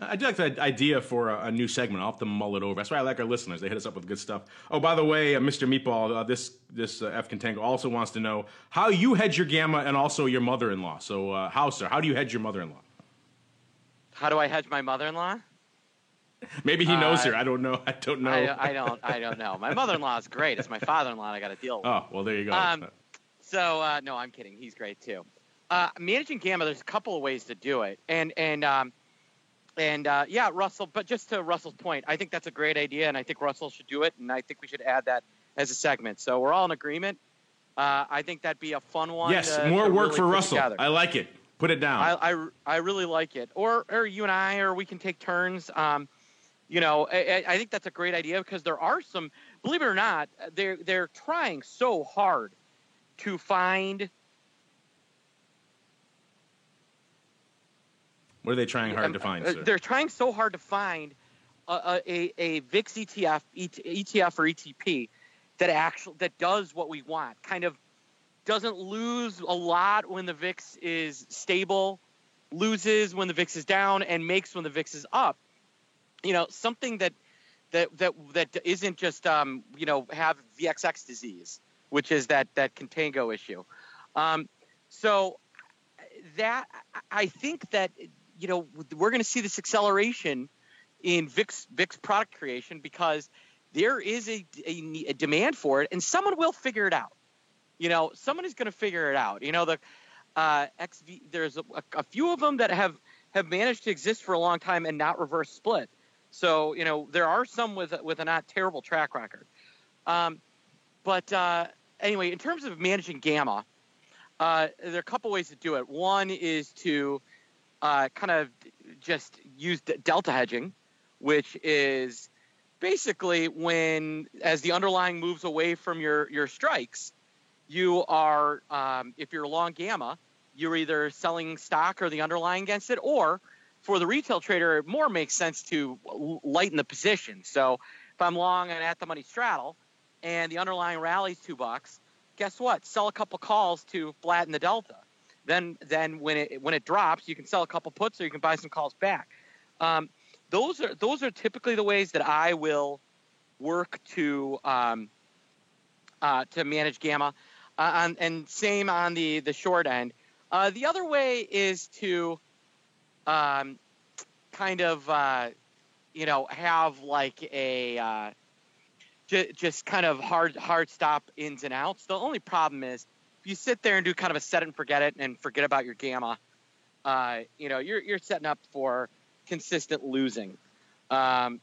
I do like that idea for a new segment. I'll have to mull it over. That's why I like our listeners. They hit us up with good stuff. Oh, by the way, Mr. Meatball, this F Contango also wants to know how you hedge your gamma and also your mother-in-law. So, sir? How do you hedge your mother-in-law? How do I hedge my mother-in-law? Maybe he knows her. I don't know. I don't know. I don't know. My mother-in-law is great. It's my father-in-law I got to deal with. Oh, well, there you go. No, I'm kidding. He's great too. Managing gamma, there's a couple of ways to do it, and yeah, Russell. But just to Russell's point, I think that's a great idea, and I think Russell should do it, and I think we should add that as a segment. So we're all in agreement. I think that'd be a fun one. Yes, more work for Russell. Together. I like it. Put it down. I really like it. Or you and I, or we can take turns. I think that's a great idea because there are some. Believe it or not, they're trying so hard to find. What are they trying hard to find, sir? They're trying so hard to find a VIX ETF or ETP that does what we want. Kind of doesn't lose a lot when the VIX is stable, loses when the VIX is down, and makes when the VIX is up. Something that isn't just have VXX disease, which is that contango issue. So that I think that we're going to see this acceleration in VIX product creation because there is a demand for it, and someone will figure it out. Someone is going to figure it out. There's a few of them that have managed to exist for a long time and not reverse split. So there are some with a not terrible track record. But anyway, in terms of managing gamma, there are a couple ways to do it. One is to kind of just use delta hedging, which is basically as the underlying moves away from your strikes, you are, if you're long gamma, you're either selling stock or the underlying against it, or for the retail trader, it more makes sense to lighten the position. So if I'm long an at-the-money straddle and the underlying rallies $2, guess what? Sell a couple calls to flatten the delta. Then when it drops, you can sell a couple puts or you can buy some calls back. Those are typically the ways that I will work to manage gamma, and same on the short end. The other way is to have like a just kind of hard stop ins and outs. The only problem is if you sit there and do kind of a set it and forget it and forget about your gamma, you're setting up for consistent losing. If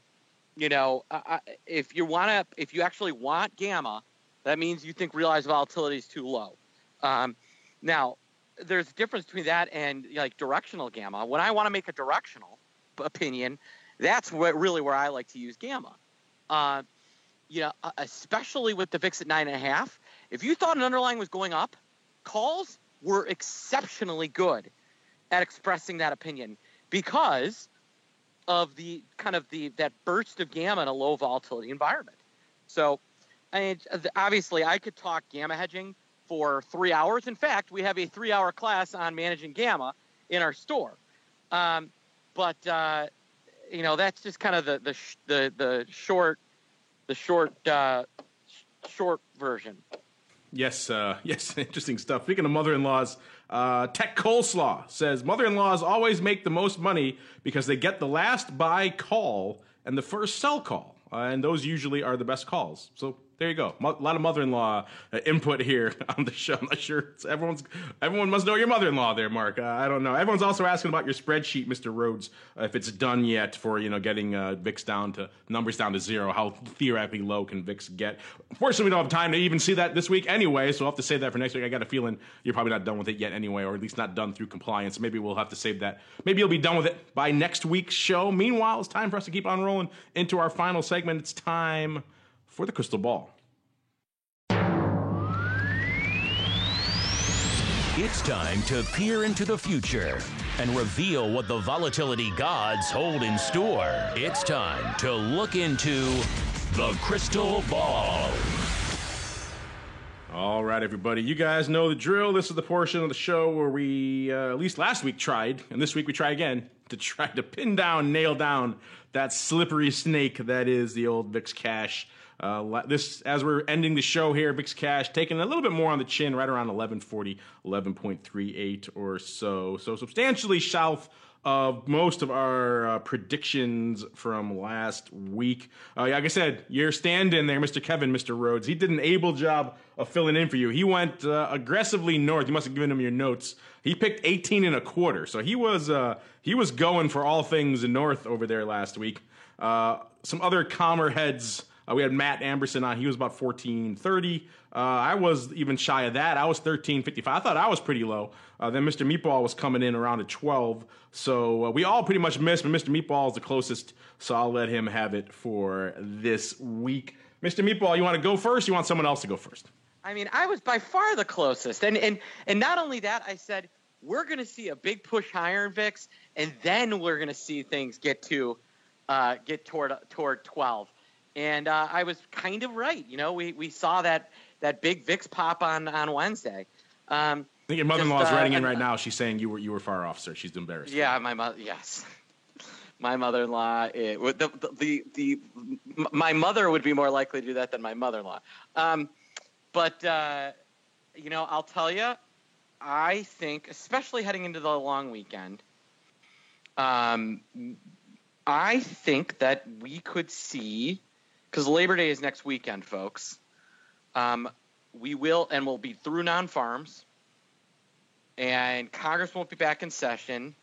you actually want gamma, that means you think realized volatility is too low. Now, there's a difference between that and like directional gamma. When I want to make a directional opinion, that's really where I like to use gamma. Especially with the VIX at 9.5. If you thought an underlying was going up, calls were exceptionally good at expressing that opinion because of that burst of gamma in a low volatility environment. So, obviously, I could talk gamma hedging for 3 hours. In fact, we have a 3-hour class on managing gamma in our store. But that's just kind of the short version. Yes, interesting stuff. Speaking of mother-in-laws, Tech Coleslaw says mother-in-laws always make the most money because they get the last buy call and the first sell call, and those usually are the best calls. So there you go. A lot of mother-in-law input here on the show. I'm not sure. Everyone must know your mother-in-law there, Mark. I don't know. Everyone's also asking about your spreadsheet, Mr. Rhodes, if it's done yet for getting VIX numbers down to zero. How theoretically low can VIX get? Unfortunately, we don't have time to even see that this week anyway, so I'll have to save that for next week. I got a feeling you're probably not done with it yet anyway, or at least not done through compliance. Maybe we'll have to save that. Maybe you'll be done with it by next week's show. Meanwhile, it's time for us to keep on rolling into our final segment. It's time for the crystal ball. It's time to peer into the future and reveal what the volatility gods hold in store. It's time to look into the crystal ball. All right, everybody. You guys know the drill. This is the portion of the show where we, at least last week, tried, and this week we try again, to try to pin down, nail down that slippery snake that is the old VIX Cash. As we're ending the show here, VIX Cash taking a little bit more on the chin, right around 1140, 11.38 or so. So substantially south of most of our predictions from last week. Like I said, you're standing there, Mr. Kevin, Mr. Rhodes. He did an able job of filling in for you. He went aggressively north. You must have given him your notes. He picked 18.25, so he was going for all things north over there last week. Some other calmer heads. We had Matt Amberson on. He was about 14.30. I was even shy of that. I was 13.55. I thought I was pretty low. Then Mr. Meatball was coming in around at 12. So we all pretty much missed, but Mr. Meatball is the closest, so I'll let him have it for this week. Mr. Meatball, you want to go first? Or you want someone else to go first? I mean, I was by far the closest. And not only that, I said, we're going to see a big push higher in VIX, and then we're going to see things get toward 12. And I was kind of right. You know, we saw that big VIX pop on Wednesday. I think your mother-in-law is writing in right now. She's saying you were far off, sir. She's embarrassed. Yeah, my mother. Yes, my mother-in-law. My mother would be more likely to do that than my mother-in-law. But you know, I'll tell you, I think, especially heading into the long weekend, I think that we could see, because Labor Day is next weekend, folks. We'll be through non-farms. And Congress won't be back in session.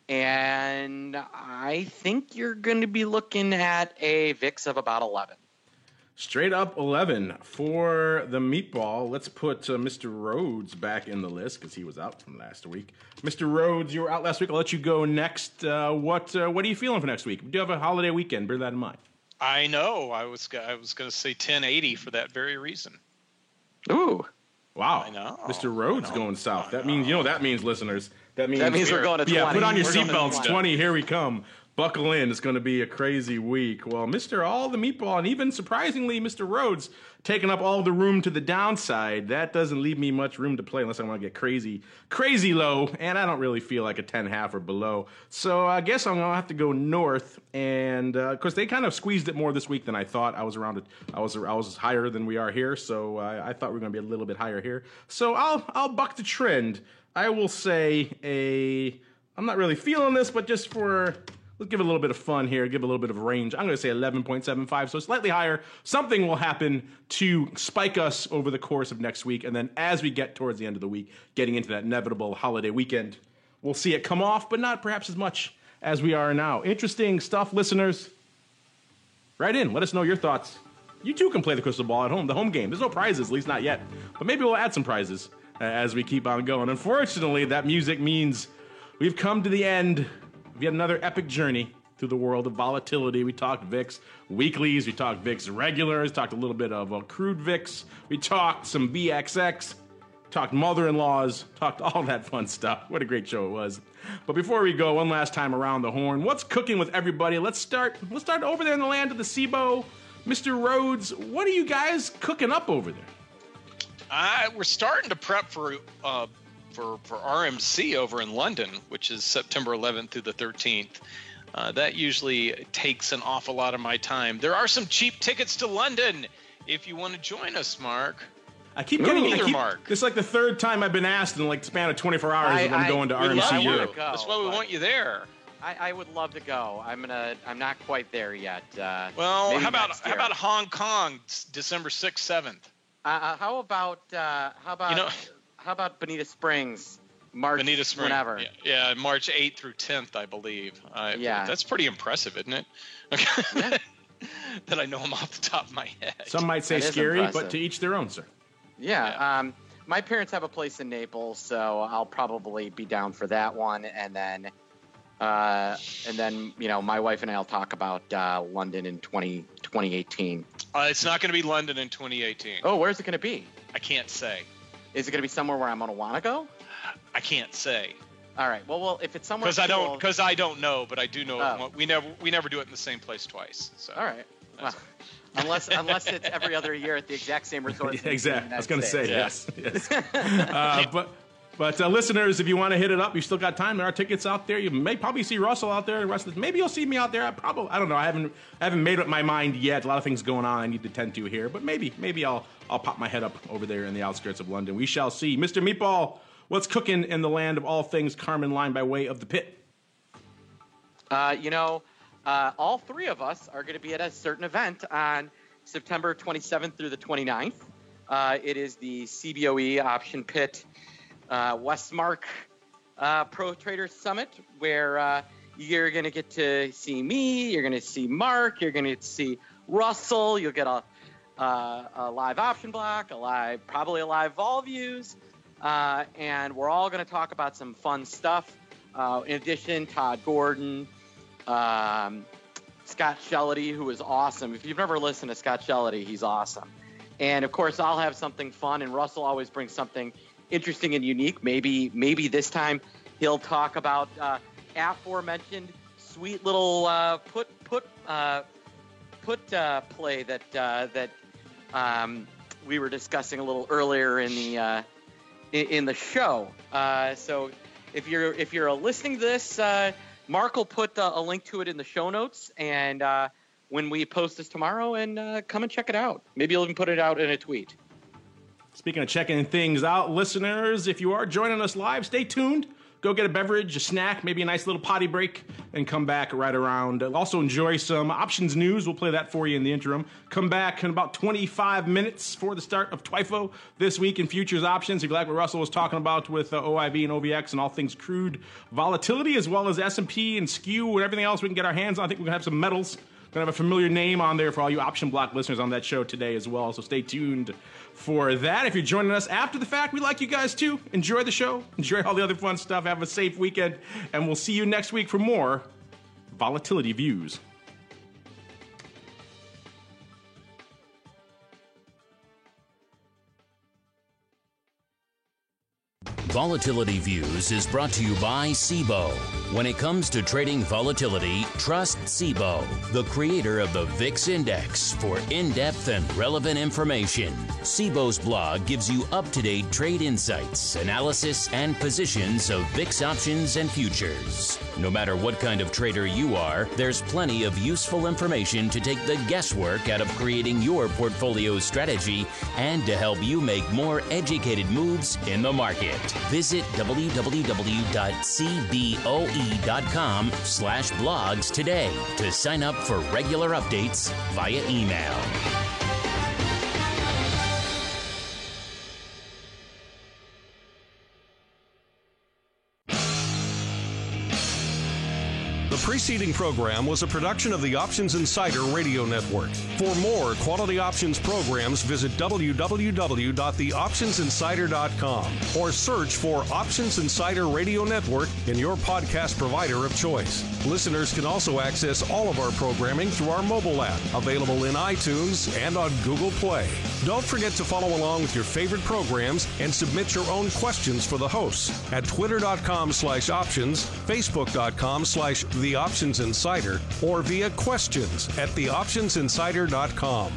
And I think you're going to be looking at a VIX of about 11. Straight up 11 for the Meatball. Let's put Mr. Rhodes back in the list because he was out from last week. Mr. Rhodes, you were out last week. I'll let you go next. What are you feeling for next week? We do have a holiday weekend. Bear that in mind. I know. I was going to say 1080 for that very reason. Ooh. Wow. I know. Mr. Rhodes going south. That means, listeners. That means we're going to 20. Yeah, put on your seatbelts. 20, here we come. Buckle in. It's going to be a crazy week. Well, Mr. All the Meatball, and even surprisingly, Mr. Rhodes, taking up all the room to the downside. That doesn't leave me much room to play unless I want to get crazy low, and I don't really feel like a 10.5 or below. So I guess I'm going to have to go north, and of course, they kind of squeezed it more this week than I thought. I was higher than we are here, so I thought we were going to be a little bit higher here. So I'll buck the trend. I will say I'm not really feeling this, but just for... Let's give it a little bit of fun here, give it a little bit of range. I'm going to say 11.75, so slightly higher. Something will happen to spike us over the course of next week, and then as we get towards the end of the week, getting into that inevitable holiday weekend, we'll see it come off, but not perhaps as much as we are now. Interesting stuff, listeners. Write in. Let us know your thoughts. You too can play the crystal ball at home, the home game. There's no prizes, at least not yet. But maybe we'll add some prizes as we keep on going. Unfortunately, that music means we've come to the end. Yet another epic journey through the world of volatility. We talked VIX weeklies, we talked VIX regulars, talked a little bit of crude VIX, we talked some VXX, talked mother-in-laws, talked all that fun stuff. What a great show it was. But before we go, one last time around the horn, what's cooking with everybody? Let's start over there in the land of the SIBO. Mr. Rhodes, what are you guys cooking up over there? We're starting to prep for RMC over in London, which is September 11th through the 13th. That usually takes an awful lot of my time. There are some cheap tickets to London if you want to join us, Mark. I keep getting Mark. This is like the third time I've been asked in like the span of 24 hours if I'm going to RMC Europe. That's why we want you there. I would love to go. I'm not quite there yet. Well, how about Hong Kong, December 6th, 7th? How about Bonita Springs, whenever? Yeah, March 8th through 10th, I believe. Yeah. That's pretty impressive, isn't it? Yeah. That I know them off the top of my head. Some might say scary, but to each their own, sir. Yeah. My parents have a place in Naples, so I'll probably be down for that one. And then my wife and I will talk about London in 2018. It's not going to be London in 2018. Oh, where's it going to be? I can't say. Is it going to be somewhere where I'm going to want to go? I can't say. All right. Well, if it's somewhere because I don't know, but I do know we never do it in the same place twice. So. All right. Unless it's every other year at the exact same resort. Yeah, exactly. I was going to say yes. But listeners, if you want to hit it up, you still got time. There are tickets out there. You may probably see Russell out there. Maybe you'll see me out there. I don't know. I haven't made up my mind yet. A lot of things going on I need to tend to here. But maybe I'll pop my head up over there in the outskirts of London. We shall see. Mr. Meatball, what's cooking in the land of all things Carmen Line by way of the pit? All three of us are going to be at a certain event on September 27th through the 29th. It is the CBOE Option Pit Westmark Pro Trader Summit, where you're going to get to see me, you're going to see Mark, you're going to see Russell, you'll get a live option block, probably a live vol views, and we're all going to talk about some fun stuff. In addition, Todd Gordon, Scott Shellady, who is awesome. If you've never listened to Scott Shellady, he's awesome. And of course, I'll have something fun, and Russell always brings something interesting and unique. Maybe this time he'll talk about aforementioned sweet little put play that we were discussing a little earlier in the show. So if you're listening to this, Mark will put a link to it in the show notes, and when we post this tomorrow, and come and check it out. Maybe you'll even put it out in a tweet. Speaking of checking things out, listeners, if you are joining us live, stay tuned. Go get a beverage, a snack, maybe a nice little potty break, and come back right around. Also enjoy some options news. We'll play that for you in the interim. Come back in about 25 minutes for the start of TWIFO this week in futures options. If you like what Russell was talking about with OIV and OVX and all things crude volatility, as well as S&P and SKU and everything else we can get our hands on, I think we're going to have some metals. Going to have a familiar name on there for all you option block listeners on that show today as well, so stay tuned for that. If you're joining us after the fact, we like you guys too. Enjoy the show. Enjoy all the other fun stuff. Have a safe weekend, and we'll see you next week for more Volatility Views. Volatility Views is brought to you by Cboe. When it comes to trading volatility, trust Cboe, the creator of the VIX Index, for in-depth and relevant information. Cboe's blog gives you up-to-date trade insights, analysis, and positions of VIX options and futures. No matter what kind of trader you are, there's plenty of useful information to take the guesswork out of creating your portfolio strategy and to help you make more educated moves in the market. Visit www.cboe.com/blogs today to sign up for regular updates via email. The preceding program was a production of the Options Insider Radio Network. For more quality options programs, visit www.theoptionsinsider.com or search for Options Insider Radio Network in your podcast provider of choice. Listeners can also access all of our programming through our mobile app, available in iTunes and on Google Play. Don't forget to follow along with your favorite programs and submit your own questions for the hosts at twitter.com/options, facebook.com/theoptionsinsider, or via questions at theoptionsinsider.com.